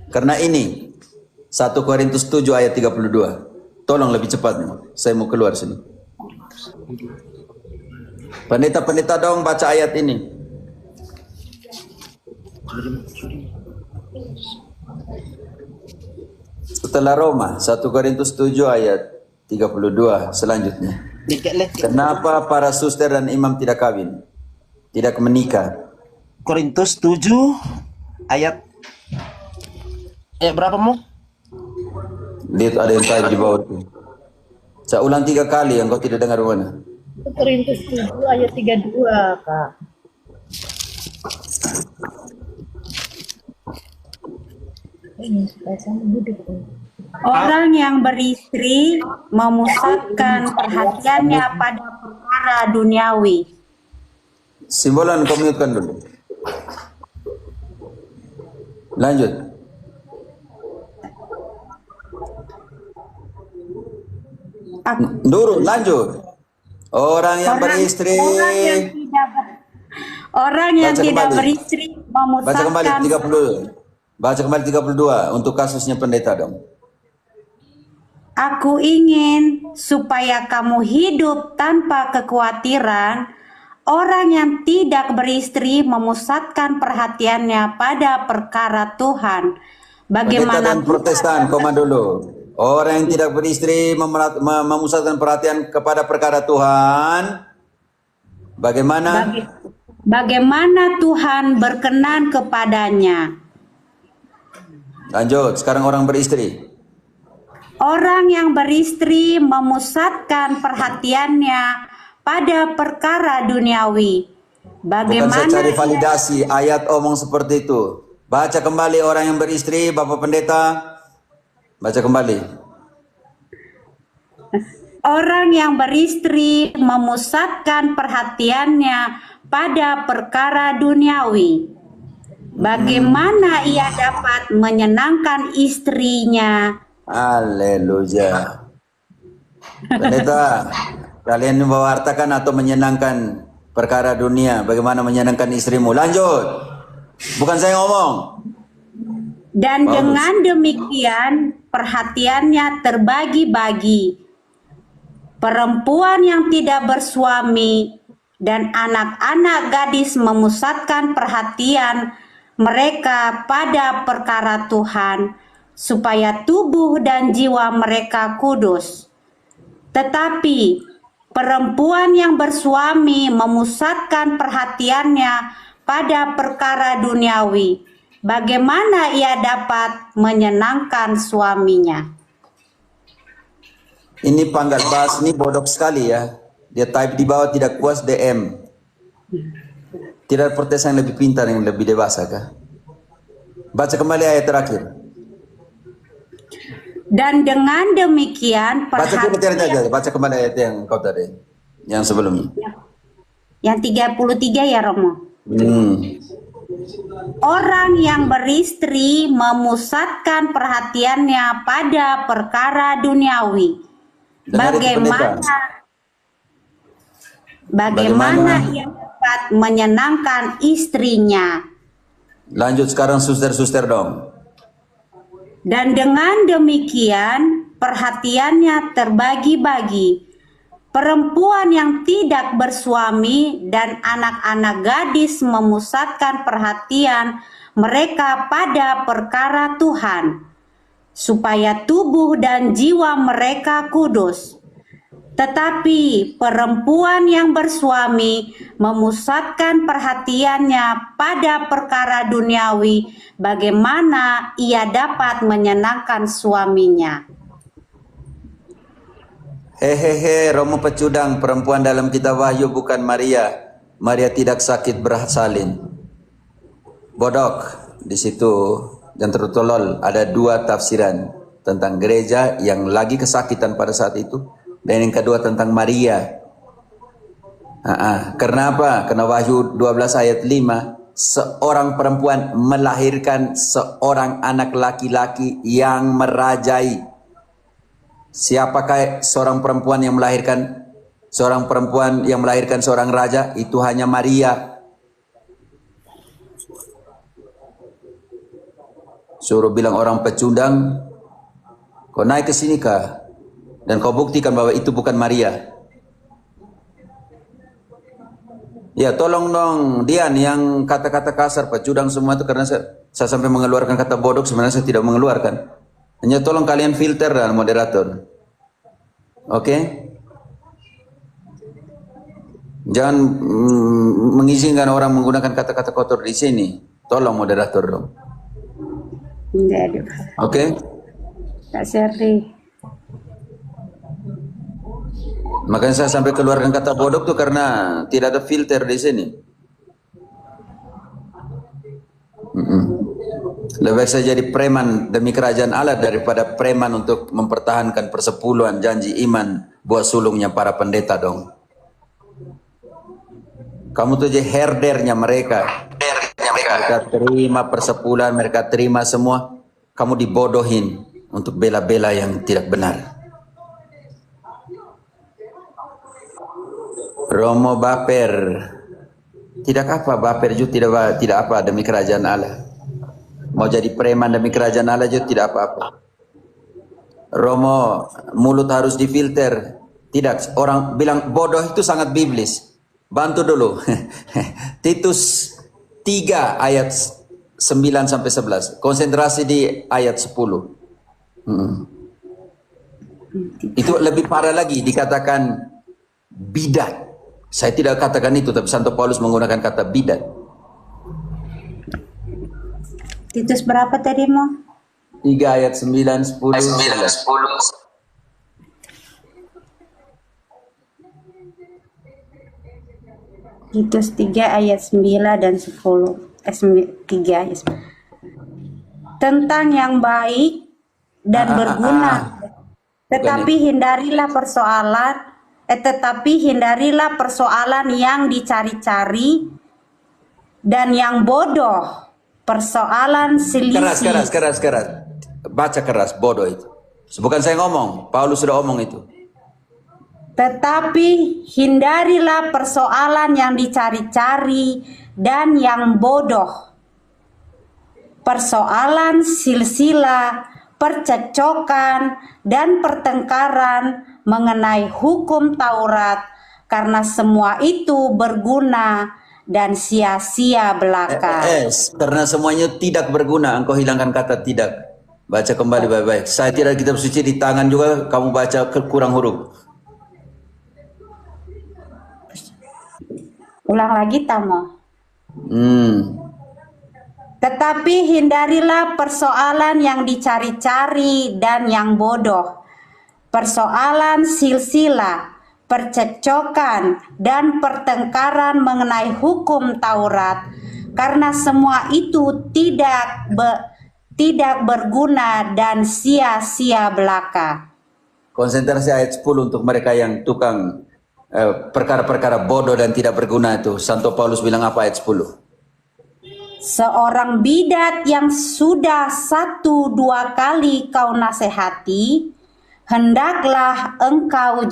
Karena ini 1 Korintus 7 ayat 32. Tolong lebih cepat nih. Saya mau keluar sini. Pendeta-pendeta dong baca ayat ini. Setelah Roma 1 Korintus 7 ayat 32 selanjutnya. Kenapa para suster dan imam tidak kawin? Tidak menikah? Korintus 7 ayat berapa mau? Lihat ada yang type di bawah itu. Saya ulang 3 kali yang kau tidak dengar mana. Korintus 7 ayat 32, Kak. Ini supaya saya hidup. Orang yang beristri memusatkan perhatiannya pada perkara duniawi. Simbolan kau mute-kan dulu. Lanjut. Nurul, lanjut. Orang yang beristri. Orang yang Baca tidak kembali. beristri Baca kembali memusatkan 30. Baca kembali 32 untuk kasusnya pendeta dong. Aku ingin supaya kamu hidup tanpa kekhawatiran. Orang yang tidak beristri memusatkan perhatiannya pada perkara Tuhan. Pendeta dan Bagaimana Protestan, koma dulu. Orang yang tidak beristri memusatkan perhatian kepada perkara Tuhan. Bagaimana? bagaimana Tuhan berkenan kepadanya. Lanjut, sekarang orang beristri. Orang yang beristri memusatkan perhatiannya pada perkara duniawi. Bukan saya Bagaimana cari validasi, ayat omong seperti itu. Baca kembali orang yang beristri, Bapak Pendeta. Baca kembali. orang yang beristri memusatkan perhatiannya pada perkara duniawi. Bagaimana ia dapat menyenangkan istrinya? Haleluya. Pendeta, kalian mewartakan atau menyenangkan perkara dunia, bagaimana menyenangkan istrimu? Lanjut. Bukan saya ngomong. Dan Bagus. dengan demikian perhatiannya terbagi-bagi. Perempuan yang tidak bersuami dan anak-anak gadis memusatkan perhatian mereka pada perkara Tuhan, supaya tubuh dan jiwa mereka kudus. Tetapi perempuan yang bersuami memusatkan perhatiannya pada perkara duniawi. Bagaimana ia dapat menyenangkan suaminya? Ini Panggal Bas, ini bodoh sekali ya. Dia type di bawah tidak puas DM. Tidak ada protes yang lebih pintar, yang lebih dewasa kah? Baca kembali ayat terakhir. Dan dengan demikian Baca kembali ayat yang kau tadi, yang sebelumnya. yang 33 ya Romo. Orang yang beristri memusatkan perhatiannya pada perkara duniawi. Dengar itu, Bagaimana ia dapat menyenangkan istrinya? Lanjut sekarang suster-suster dong. Dan dengan demikian perhatiannya terbagi-bagi. Perempuan yang tidak bersuami dan anak-anak gadis memusatkan perhatian mereka pada perkara Tuhan, supaya tubuh dan jiwa mereka kudus. Tetapi perempuan yang bersuami memusatkan perhatiannya pada perkara duniawi, bagaimana ia dapat menyenangkan suaminya? Hehehe, Romo pecudang, perempuan dalam kitab Wahyu bukan Maria. Maria tidak sakit bersalin. Bodok. Di situ dan tertolol ada dua tafsiran tentang gereja yang lagi kesakitan pada saat itu, dan yang kedua tentang Maria. Karena apa? Karena Wahyu 12 ayat 5, seorang perempuan melahirkan seorang anak laki-laki yang merajai. Siapakah seorang perempuan yang melahirkan seorang raja? Itu hanya Maria. Suruh bilang orang pecundang, kau naik ke sini kah? Dan kau buktikan bahwa itu bukan Maria. Ya tolong dong Dian, yang kata-kata kasar, pecundang semua itu, karena saya sampai mengeluarkan kata bodoh, sebenarnya saya tidak mengeluarkan. Hanya tolong kalian filter dan moderator. Oke? Jangan mengizinkan orang menggunakan kata-kata kotor di sini. Tolong moderator dong. Oke? Kak Serdi. Makanya saya sampai keluarkan kata bodoh tuh karena tidak ada filter di sini. Lebih baik saya jadi preman demi kerajaan Allah daripada preman untuk mempertahankan persepuluhan janji iman buat sulungnya para pendeta dong. Kamu tuh jadi herdernya mereka. Mereka terima persepuluhan, mereka terima semua. Kamu dibodohin untuk bela-bela yang tidak benar. Romo baper. Tidak apa baper juga, tidak apa demi kerajaan Allah. Mau jadi preman demi kerajaan Allah juga tidak apa-apa. Romo, mulut harus difilter. Tidak, orang bilang bodoh itu sangat biblis. Bantu dulu. Titus 3 ayat 9 sampai 11. Konsentrasi di ayat 10. Itu lebih parah lagi, dikatakan bidat. Saya tidak katakan itu, tapi Santo Paulus menggunakan kata bidat. Titus berapa tadi Mo? 3 ayat 9, 10. Titus 3 ayat 9 dan 10. 3 ayat 9. Tentang yang baik dan berguna. Tetapi hindarilah persoalan yang dicari-cari dan yang bodoh, persoalan selisih. Keras. Baca keras, bodoh itu. Bukan saya ngomong, Paulus sudah omong itu. Tetapi hindarilah persoalan yang dicari-cari dan yang bodoh, persoalan silsilah, percekcokan, dan pertengkaran mengenai hukum Taurat, karena semua itu berguna dan sia-sia belaka. Karena semuanya tidak berguna, engkau hilangkan kata tidak. Baca kembali baik-baik. Saya tidak kitab suci di tangan juga, kamu baca kurang huruf. Ulang lagi Tamo. Tetapi hindarilah persoalan yang dicari-cari dan yang bodoh, persoalan silsilah, percekcokan, dan pertengkaran mengenai hukum Taurat, karena semua itu tidak berguna dan sia-sia belaka. Konsentrasi ayat 10 untuk mereka yang tukang perkara-perkara bodoh dan tidak berguna itu. Santo Paulus bilang apa ayat 10? Seorang bidat yang sudah 1-2 kali kau nasihati, hendaklah engkau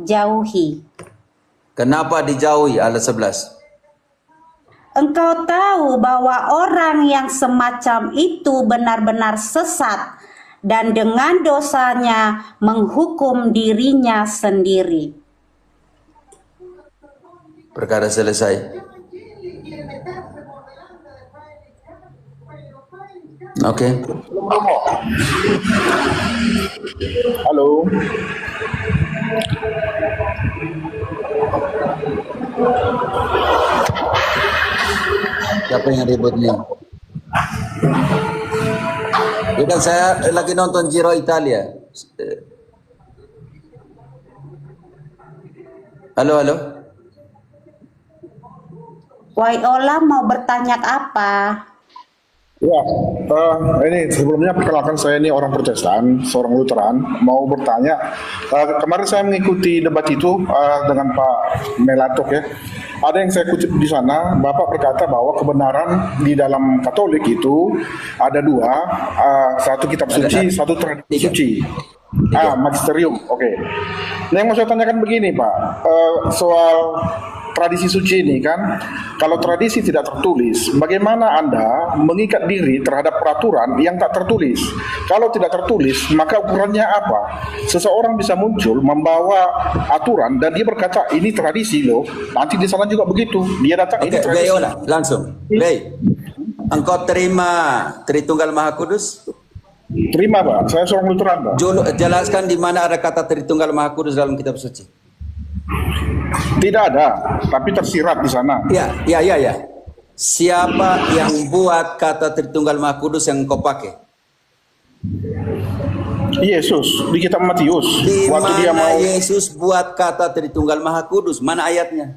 jauhi. Kenapa dijauhi? Ayat 11. Engkau tahu bahwa orang yang semacam itu benar-benar sesat dan dengan dosanya menghukum dirinya sendiri. Perkara selesai. Oke. Halo. Siapa yang ribut nih? Ya kan saya lagi nonton Giro Italia. Halo. Waiola mau bertanya apa? Ya, ini sebelumnya perkenalkan, saya ini orang Protestan, seorang Lutheran, mau bertanya. Kemarin saya mengikuti debat itu dengan Pak Melatok ya. Ada yang saya kutip di sana, Bapak berkata bahwa kebenaran di dalam Katolik itu ada 2, satu kitab suci, satu tradisi suci. Magisterium, oke. Nah, yang mau saya tanyakan begini Pak, soal tradisi suci ini kan, kalau tradisi tidak tertulis, bagaimana Anda mengikat diri terhadap peraturan yang tak tertulis? Kalau tidak tertulis, maka ukurannya apa? Seseorang bisa muncul membawa aturan dan dia berkata ini tradisi loh, nanti di sana juga begitu. Dia datang ini tradisi. Langsung. Engkau terima Tritunggal Maha Kudus? Terima Pak, saya seorang Lutheran Pak. Jelaskan di mana ada kata Tritunggal Maha Kudus dalam kitab suci. Tidak ada, tapi tersirat di sana. Ya. Siapa yang buat kata Tritunggal Maha Kudus yang kau pakai? Yesus di kitab Matius. Di Waktu mana dia mau Yesus buat kata Tritunggal Maha Kudus? Mana ayatnya?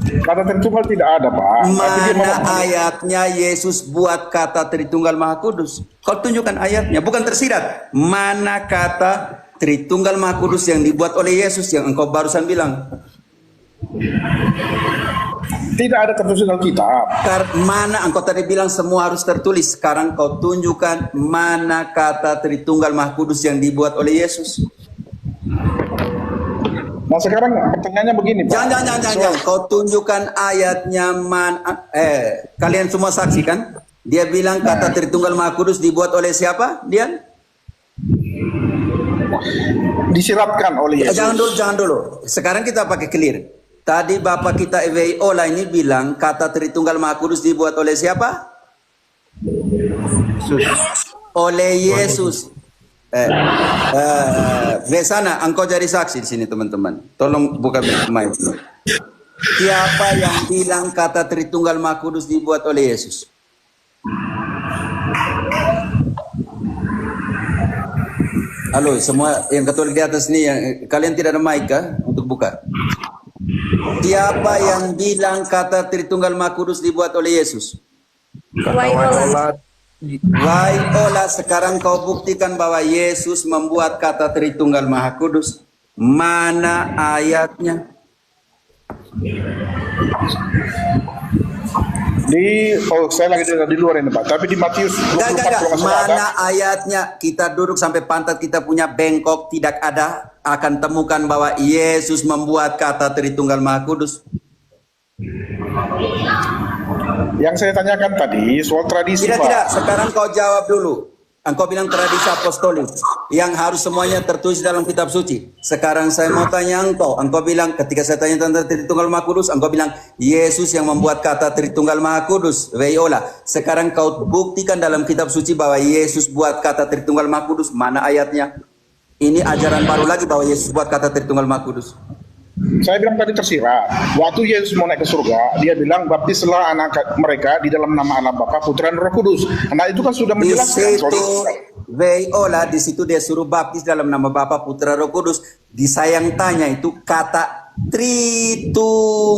kata Tritunggal tidak ada Pak. Tapi dia Mana mau ayatnya Yesus buat kata Tritunggal Maha Kudus? Kau tunjukkan ayatnya, bukan tersirat. Mana kata Tritunggal Maha Kudus yang dibuat oleh Yesus yang engkau barusan bilang? tidak ada tertulis dalam kitab. Mana engkau tadi bilang semua harus tertulis. Sekarang kau tunjukkan mana kata Tritunggal Maha Kudus yang dibuat oleh Yesus. Nah sekarang pertanyaannya begini Pak. Jangan. Kau tunjukkan ayatnya kalian semua saksi kan? Dia bilang kata Tritunggal Maha Kudus dibuat oleh siapa? Dia Disiratkan oleh Yesus. Jangan dulu. Sekarang kita pakai clear. Tadi Bapak kita EWI Ola ini bilang kata Tritunggal Maha Kudus dibuat oleh siapa? Oleh Yesus. Vesana, engkau jadi saksi di sini teman-teman. Tolong buka mic. Siapa yang bilang kata Tritunggal Maha Kudus dibuat oleh Yesus? Halo, semua yang Katolik di atas nih, yang kalian tidak ada mic kah untuk buka? Siapa yang bilang kata Tritunggal Maha Kudus dibuat oleh Yesus? Waiola. Wahai Ola, sekarang kau buktikan bahwa Yesus membuat kata Tritunggal Maha Kudus. Mana ayatnya? Saya lagi di luar ini Pak, tapi di Matius 24 kalau nggak salah ada. Mana ayatnya? Kita duduk sampai pantat kita punya bengkok, tidak ada. Akan temukan bahwa Yesus membuat kata Tritunggal Maha Kudus. Yang saya tanyakan tadi soal tradisi Pak. Tidak. Sekarang kau jawab dulu. Engkau bilang tradisi apostolik yang harus semuanya tertulis dalam kitab suci. Sekarang saya mau tanya engkau. Engkau bilang ketika saya tanya tentang Tritunggal Maha Kudus, engkau bilang Yesus yang membuat kata Tritunggal Maha Kudus. Weiola. Sekarang kau buktikan dalam kitab suci bahwa Yesus buat kata Tritunggal Maha Kudus. Mana ayatnya? Ini ajaran baru lagi bahwa Yesus buat kata Tritunggal Maha Kudus. Saya bilang tadi tersirat. Waktu Yesus mau naik ke surga, dia bilang baptislah anak mereka di dalam nama Allah Bapa, Putra dan Roh Kudus. Nah itu kan sudah Di menjelaskan. situ, Weiola, di situ dia suruh baptis dalam nama Bapa, Putra, Roh Kudus. Disayang tanya itu kata Tritunggal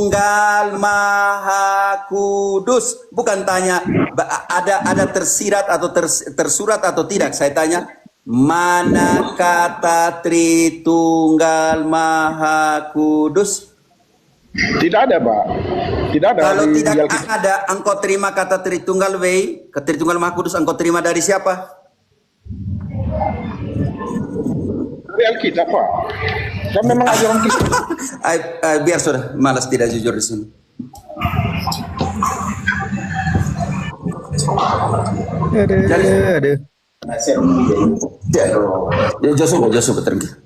Maha Kudus. Bukan tanya ada tersirat atau tersurat atau tidak. Saya tanya, mana kata Tritunggal Maha Kudus? Tidak ada Pak. Tidak ada. Kalau di tidak Alkitab. ada, engkau terima kata Tritunggal ke Tritunggal Maha Kudus, engkau terima dari siapa? Dari Alkitab Pak. Kan memang ajaran Kristen. Biar sudah, malas tidak jujur di sini. Ada. Joshua terangkan.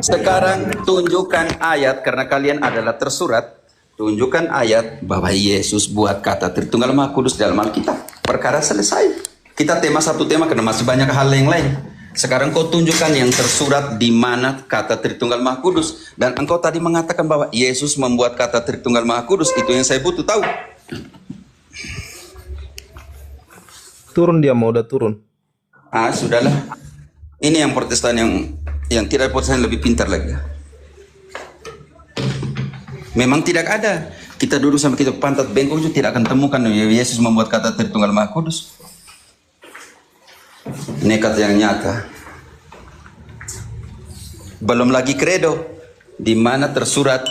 Sekarang tunjukkan ayat, karena kalian adalah tersurat. Tunjukkan ayat bahwa Yesus buat kata Tritunggal Maha Kudus dalam Alkitab. Perkara selesai. Kita satu tema karena masih banyak hal yang lain. Sekarang kau tunjukkan yang tersurat di mana kata Tritunggal Maha Kudus. Dan engkau tadi mengatakan bahwa Yesus membuat kata Tritunggal Maha Kudus. Itu yang saya butuh tahu. Turun dia mau udah turun. Sudahlah. Ini yang Protestan yang tidak Protestan lebih pintar lagi. Memang tidak ada. Kita duduk sampai kita pantat bengkok juga tidak akan temukan Yesus membuat kata Tritunggal Maha Kudus. Nekat yang nyata. Belum lagi kredo, di mana tersurat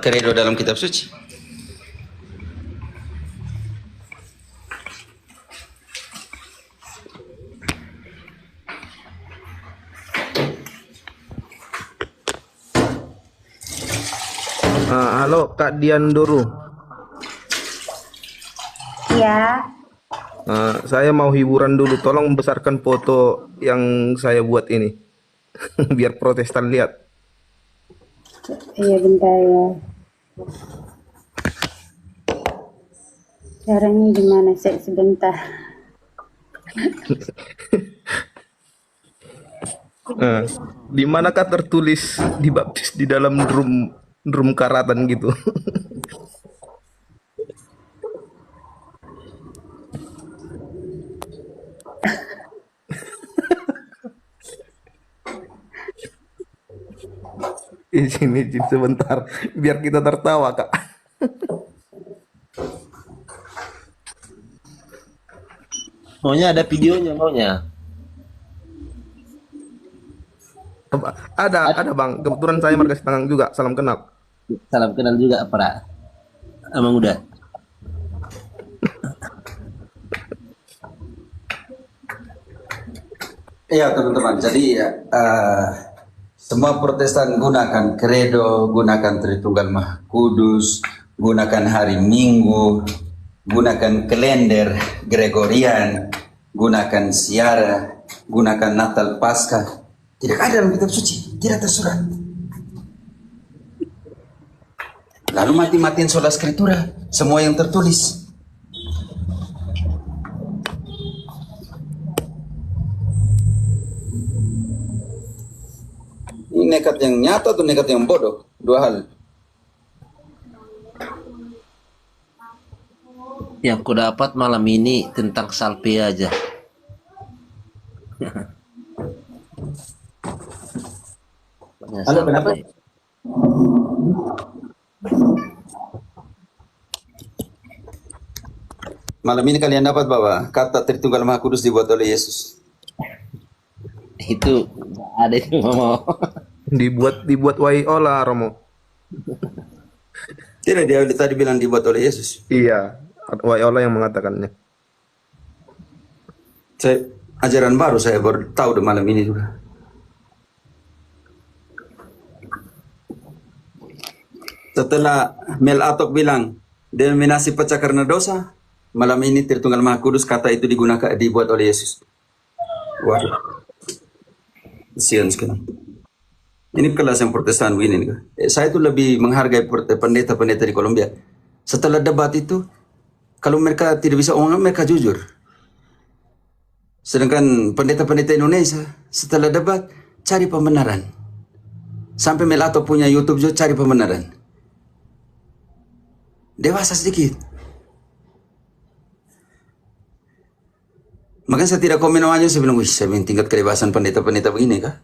kredo dalam kitab suci. Halo Kak Dian Doru. Ya, Saya mau hiburan dulu. Tolong besarkan foto yang saya buat ini. Biar Protestan lihat. iya bentar ya. Caranya gimana? Sebentar. Di manakah tertulis dibaptis di dalam drum karatan gitu? Izin sebentar, biar kita tertawa Kak. Maunya ada videonya, maunya. Ada Bang, kebetulan saya marga Tangang juga, salam kenal. Salam kenal juga, Pra. Emang udah. Iya teman-teman, jadi semua Protestan gunakan kredo, gunakan Tritunggal Maha Kudus, gunakan hari Minggu, gunakan kalender Gregorian, gunakan siara, gunakan Natal Paskah. Tidak ada dalam kitab suci, tidak tersurat. Lalu mati-matiin sola skritura, semua yang tertulis. Ini nekat yang nyata atau nekat yang bodoh? Dua hal. Yang ku dapat malam ini tentang salpe aja. Pokoknya Halo, kenapa? salpe. Malam ini kalian dapat bahwa kata Tritunggal Maha Kudus dibuat oleh Yesus. Itu ada itu mau. Dibuat Waiola Romo. Tidak, dia tadi bilang dibuat oleh Yesus. Iya, Waiola yang mengatakannya. Ajaran baru saya baru tahu malam ini juga. Setelah Mel Atok bilang denominasi pecah karena dosa, malam ini Tritunggal Maha Kudus kata itu dibuat oleh Yesus. Waduh, kasihan sekali. Ini kelas yang Protestan begini nih. Saya itu lebih menghargai pendeta-pendeta di Kolombia. Setelah debat itu, kalau mereka tidak bisa omong, mereka jujur. Sedangkan pendeta-pendeta Indonesia setelah debat cari pembenaran. Sampai Mel Atok punya YouTube juga cari pembenaran. Dewasa sedikit. Makanya saya tidak komen aja, saya bilang, wih, saya ingin tingkat kebebasan pendeta-pendeta begini kah?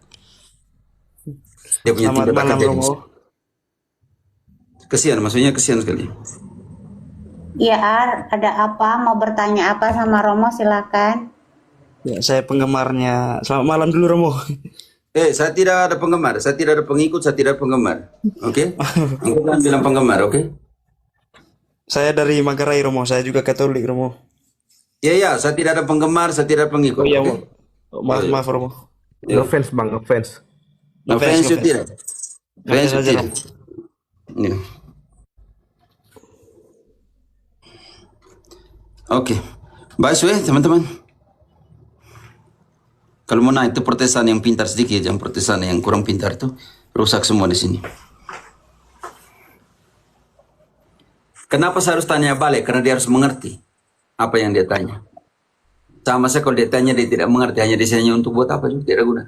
Dia punya Selamat tingkat malam, akademis. Romo. Kesian, maksudnya kesian sekali. Iya, Ar, ada apa? Mau bertanya apa sama Romo? Silakan. Ya, saya penggemarnya. Selamat malam dulu, Romo. Saya tidak ada penggemar, saya tidak ada pengikut, saya tidak ada penggemar. Oke? Engkau jangan bilang penggemar, oke? Saya dari Manggarai, Romo. Saya juga Katolik, Romo. Iya, saya tidak ada penggemar, saya tidak ada pengikut. Oh iya, oke? Romo. Maaf, maaf, Romo. Ngefans bang, ngefans. Ngefans you tidak? Ngefans you aja, tidak? Iya. Oke. Baik, teman-teman. Kalau mau naik itu Protestan yang pintar sedikit, yang Protestan yang kurang pintar itu rusak semua di sini. Kenapa saya harus tanya balik? Karena dia harus mengerti apa yang dia tanya. Sama saya kalau dia tanya dia tidak mengerti, hanya desainnya untuk buat apa juga tidak guna.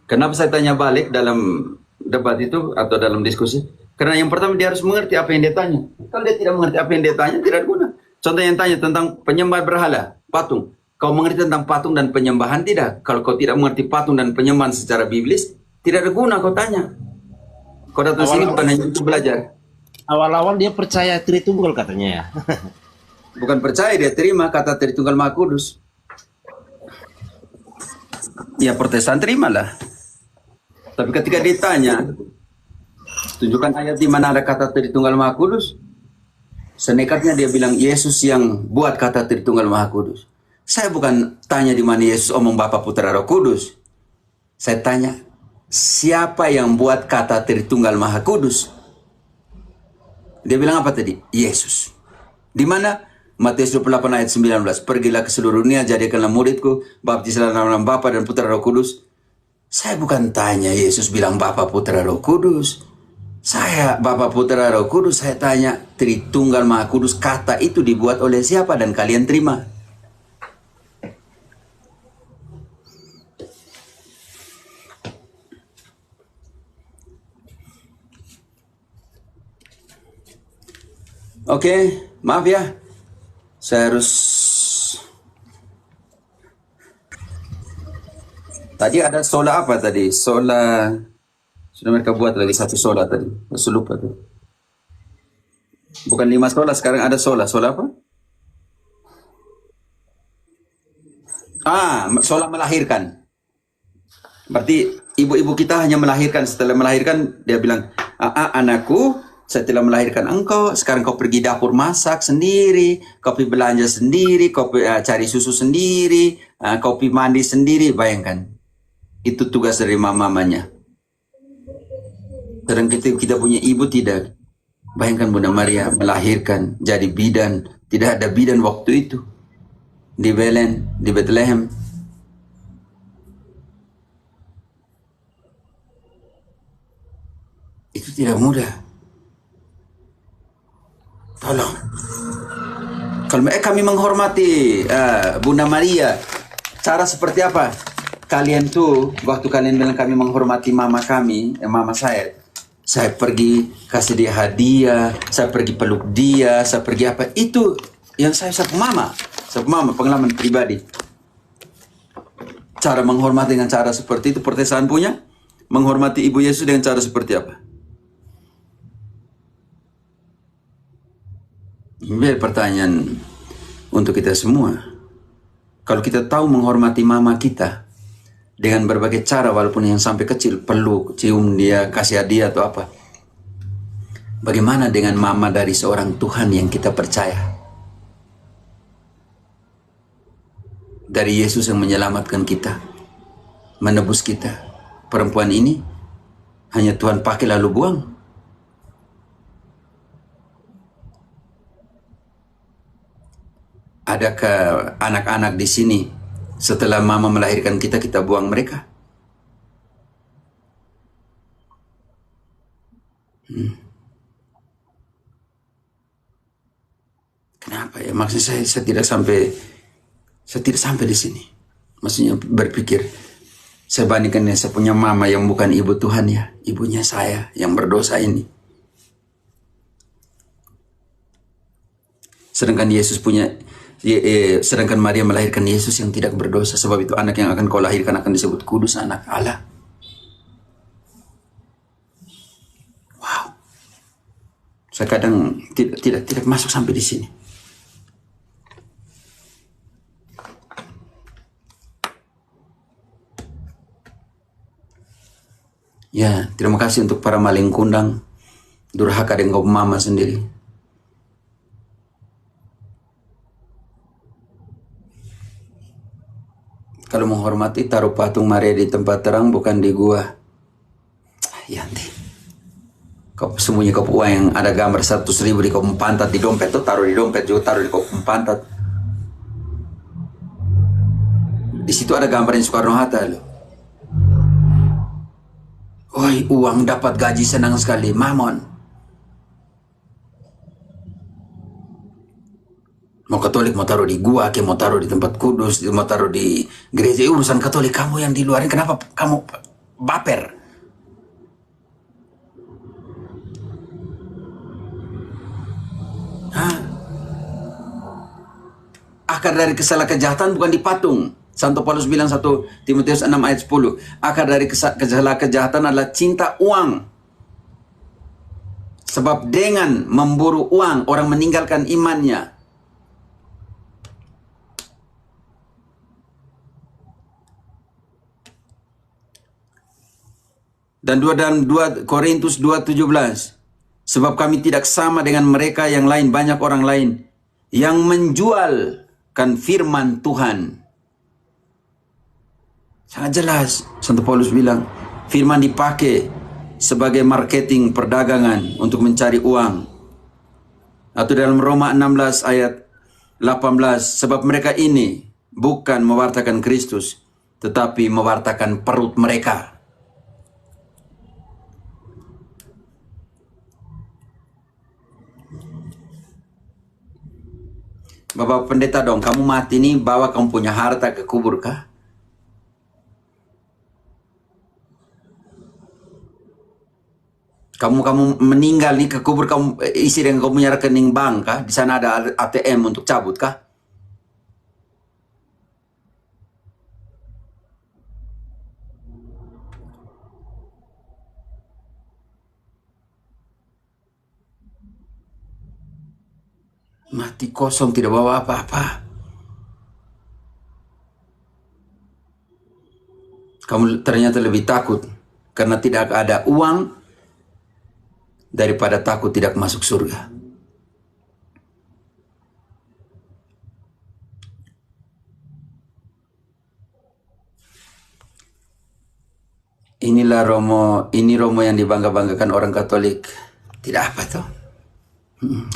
Kenapa saya tanya balik dalam debat itu atau dalam diskusi? Karena yang pertama dia harus mengerti apa yang dia tanya. Kalau dia tidak mengerti apa yang dia tanya, tidak guna. Contoh yang tanya tentang penyembah berhala, patung. Kau mengerti tentang patung dan penyembahan tidak? Kalau kau tidak mengerti patung dan penyembahan secara biblis, tidak ada guna kau tanya. Kau datang sini bukan hanya untuk belajar. Awal-awal dia percaya Tritunggal katanya ya. Bukan percaya, dia terima kata Tritunggal Maha Kudus. Ya Protestan terimalah. Tapi ketika ditanya, tunjukkan ayat di mana ada kata Tritunggal Maha Kudus. Senekatnya dia bilang Yesus yang buat kata Tritunggal Maha Kudus. Saya bukan tanya di mana Yesus omong Bapa, Putra, Roh Kudus. Saya tanya, siapa yang buat kata Tritunggal Maha Kudus? Dia bilang apa tadi? Yesus. Di mana? Matius 28 ayat 19. Pergilah ke seluruh dunia, jadikanlah muridku, baptislah dalam nama Bapa dan Putra Roh Kudus. Saya bukan tanya Yesus bilang Bapa, Putra, Roh Kudus. Saya Bapa, Putra, Roh Kudus, saya tanya Tritunggal Maha Kudus, kata itu dibuat oleh siapa dan kalian terima? Oke, maaf ya. Saya harus... Tadi ada sola apa tadi? Sola... Sudah mereka buat lagi satu sola tadi. Saya lupa tuh. Bukan 5 sola, sekarang ada sola. Sola apa? Sola melahirkan. Berarti ibu-ibu kita hanya melahirkan. Setelah melahirkan, dia bilang, anakku, saya telah melahirkan engkau, sekarang kau pergi dapur masak sendiri, kau pergi belanja sendiri, kau cari susu sendiri, kau pergi mandi sendiri, bayangkan. Itu tugas dari mamanya. Sedang kita punya ibu tidak. Bayangkan Bunda Maria melahirkan, jadi bidan. Tidak ada bidan waktu itu. Di Belen, di Bethlehem. Itu tidak mudah. Tolong. Kalau kami menghormati Bunda Maria, cara seperti apa? Kalian tuh, waktu kalian bilang kami menghormati mama kami, mama saya saya pergi kasih dia hadiah, saya pergi peluk dia, saya pergi apa. Itu yang saya mama, pengalaman pribadi. Cara menghormati dengan cara seperti itu, Protestan punya. Menghormati Ibu Yesus dengan cara seperti apa? Ini pertanyaan untuk kita semua. Kalau kita tahu menghormati mama kita dengan berbagai cara, walaupun yang sampai kecil, peluk, cium dia, kasih hadiah atau apa. Bagaimana dengan mama dari seorang Tuhan yang kita percaya? Dari Yesus yang menyelamatkan kita, menebus kita. Perempuan ini hanya Tuhan pakai lalu buang. Adakah anak-anak di sini setelah mama melahirkan kita, kita buang mereka? Kenapa ya? Maksud saya tidak sampai di sini. Maksudnya berpikir, saya bandingkan dengan saya punya mama yang bukan ibu Tuhan ya, ibunya saya yang berdosa ini. Sedangkan sedangkan Maria melahirkan Yesus yang tidak berdosa. Sebab itu anak yang akan kau lahirkan akan disebut kudus, anak Allah. Wow. Saya kadang tidak masuk sampai di sini. Ya, terima kasih untuk para maling kundang, durhaka dengan kau mama sendiri. Kalau menghormati, taruh patung Maria di tempat terang, bukan di gua. Yanti, kau sembunyi kau uang yang ada gambar 100.000 di kau pantat di dompet, tuh taruh di dompet juga, taruh di kau pantat. Di situ ada gambar yang Soekarno-Hatta loh. Woi, uang dapat gaji senang sekali, mamon. Mau Katolik mau taruh di gua, mau taruh di tempat kudus, mau taruh di gereja. Urusan Katolik kamu yang di luarin, kenapa kamu baper? Hah? Akar dari kesalahan kejahatan bukan di patung. Santo Paulus bilang 1 Timotius 6 ayat 10. Akar dari kesalahan kejahatan adalah cinta uang. Sebab dengan memburu uang, orang meninggalkan imannya. Dan 2 Korintus 2:17. Sebab kami tidak sama dengan mereka yang lain, banyak orang lain yang menjualkan firman Tuhan. Sangat jelas, Santo Paulus bilang, firman dipakai sebagai marketing perdagangan untuk mencari uang. Atau dalam Roma 16 ayat 18, sebab mereka ini bukan mewartakan Kristus, tetapi mewartakan perut mereka. Bapak pendeta dong, kamu mati nih, bawa kamu punya harta ke kubur kah? Kamu meninggal nih, ke kubur kamu isi dengan kamu punya rekening bank kah? Di sana ada ATM untuk cabut kah? Mati kosong, tidak bawa apa-apa. Kamu ternyata lebih takut karena tidak ada uang daripada takut tidak masuk surga. Inilah ini Romo yang dibangga-banggakan orang Katolik. Tidak apa tuh.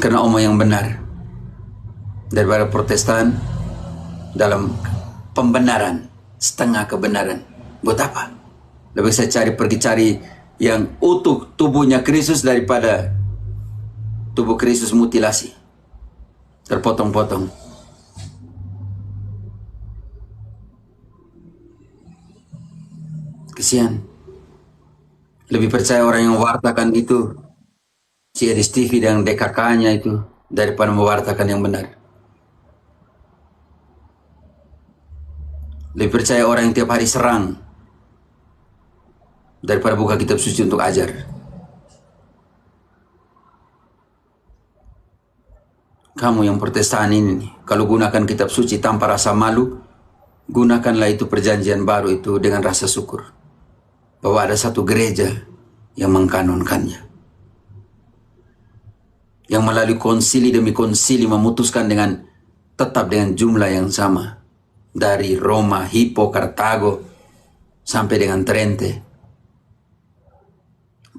Karena omong yang benar. Daripada Protestan dalam pembenaran, setengah kebenaran. Buat apa? Lebih saya pergi cari yang utuh tubuhnya Kristus daripada tubuh Kristus mutilasi, terpotong-potong. Kesian. Lebih percaya orang yang mewartakan itu, si Edis TV dan DKK-nya itu, daripada mewartakan yang benar. Lebih percaya orang yang tiap hari serang, daripada buka kitab suci untuk ajar. Kamu yang Protestan ini nih, kalau gunakan kitab suci tanpa rasa malu, gunakanlah itu perjanjian baru itu dengan rasa syukur. Bahwa ada satu gereja yang mengkanonkannya. Yang melalui konsili demi konsili memutuskan tetap dengan jumlah yang sama. Dari Roma, Hippo, Kartago, sampai dengan Trente.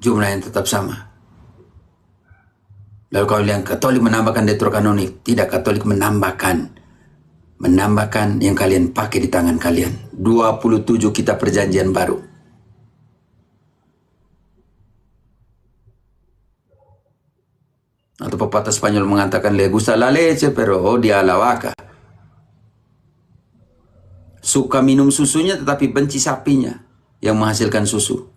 Jumlah yang tetap sama. Lalu kalau yang Katolik menambahkan Deuterokanonik, tidak, Katolik menambahkan yang kalian pakai di tangan kalian. 27 kitab perjanjian baru. Atau pepatah Spanyol mengatakan, le gusta la leche pero odia la vaca. Suka minum susunya tetapi benci sapinya yang menghasilkan susu.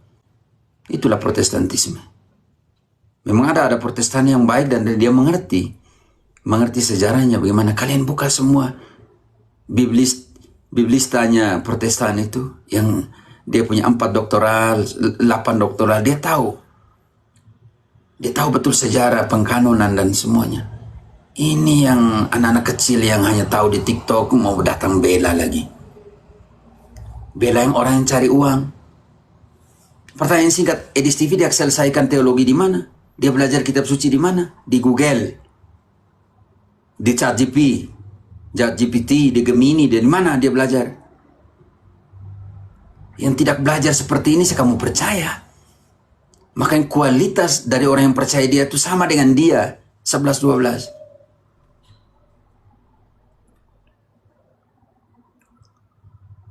Itulah Protestantisme. Memang ada Protestan yang baik dan dia mengerti sejarahnya bagaimana. Kalian buka semua biblistanya Protestan itu yang dia punya 4 doktoral, 8 doktoral, dia tahu betul sejarah pengkanonan dan semuanya. Ini yang anak-anak kecil yang hanya tahu di TikTok mau datang bela lagi. Bela yang orang yang cari uang. Pertanyaan singkat, Edis TV dia selesaikan teologi di mana? Dia belajar kitab suci di mana? Di Google, di ChatGPT, di Gemini, di mana dia belajar? Yang tidak belajar seperti ini, kamu percaya? Makanya kualitas dari orang yang percaya dia itu sama dengan dia, 11-12.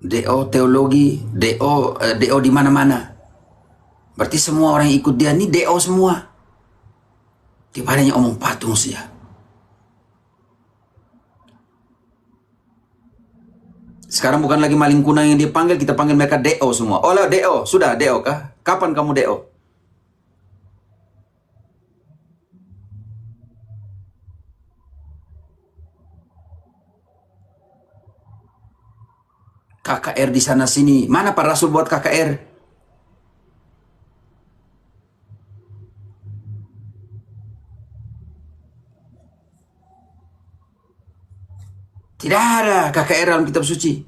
DO teologi, DO di mana-mana. Berarti semua orang yang ikut dia ini DO semua. Tiap harinya omong patung sih ya. Sekarang bukan lagi maling kunang yang dipanggil, kita panggil mereka DO semua. Oh lah DO, sudah DO kah? Kapan kamu DO? KKR di sana sini. Mana Pak Rasul buat KKR? Tidak ada KKR dalam kitab suci.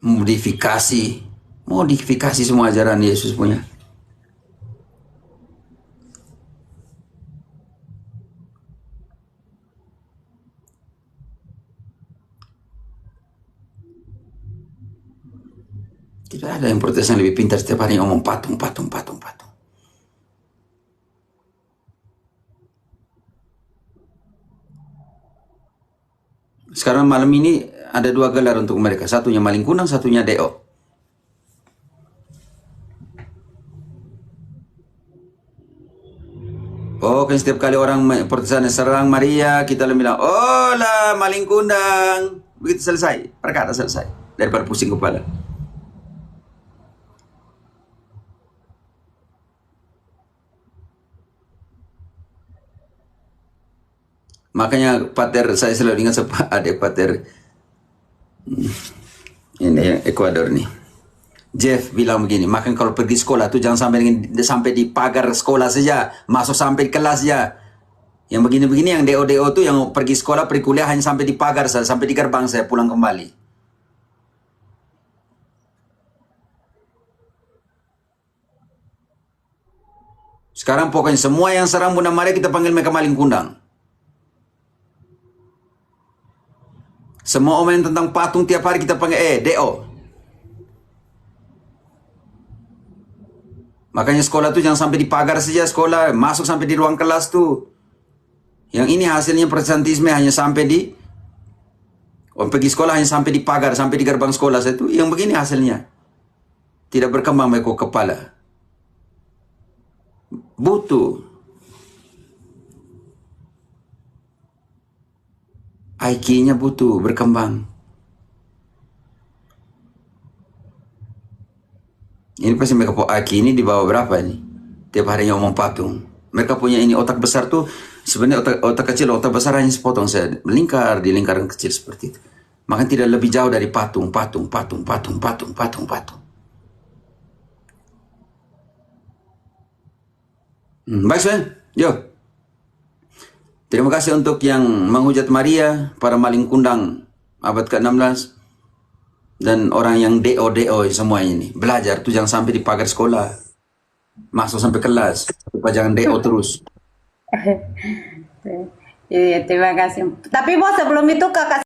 Modifikasi semua ajaran Yesus punya. Tidak ada yang Protestan lebih pintar setiap hari ngomong patung. Sekarang malam ini ada 2 gelar untuk mereka. Satunya maling kunang, satunya DO. Oh, kan setiap kali orang Protestan serang Maria, kita bilang, oh lah maling kundang. Begitu selesai, perkara selesai. Daripada pusing kepala. Makanya pater, saya selalu ingat ada pater ini yang Ekuador nih. Jeff bilang begini, makanya kalau pergi sekolah tuh jangan sampai di pagar sekolah saja, masuk sampai kelas ya. Yang begini-begini yang DO tuh yang pergi sekolah, pergi kuliah hanya sampai di pagar saja, sampai di gerbang saya pulang kembali. Sekarang pokoknya semua yang serang Bunda Maria kita panggil mereka maling kundang. Semua omongan tentang patung tiap hari kita panggil DO. Makanya sekolah tuh jangan sampai di pagar saja sekolah, masuk sampai di ruang kelas tuh. Yang ini hasilnya Protestantisme hanya sampai pergi sekolah hanya sampai di pagar, sampai di gerbang sekolah saya tuh. Yang begini hasilnya. Tidak berkembang mereka kepala. Butuh IQ-nya butuh berkembang. Ini pasti mereka Aki ini di bawah berapa ini? Tiap harinya ngomong patung. Mereka punya ini otak besar tuh, sebenarnya otak kecil, otak besar hanya sepotong saya melingkar di lingkaran kecil seperti itu. Maka tidak lebih jauh dari patung. Baik, Sven. Yo. Terima kasih untuk yang menghujat Maria, para maling kundang abad ke-16, dan orang yang DO semuanya ini. Belajar tuh jangan sampai di pagar sekolah. Masuk sampai kelas. Supaya jangan DO terus. Iya, terima kasih. Tapi Bos, sebelum itu Kakak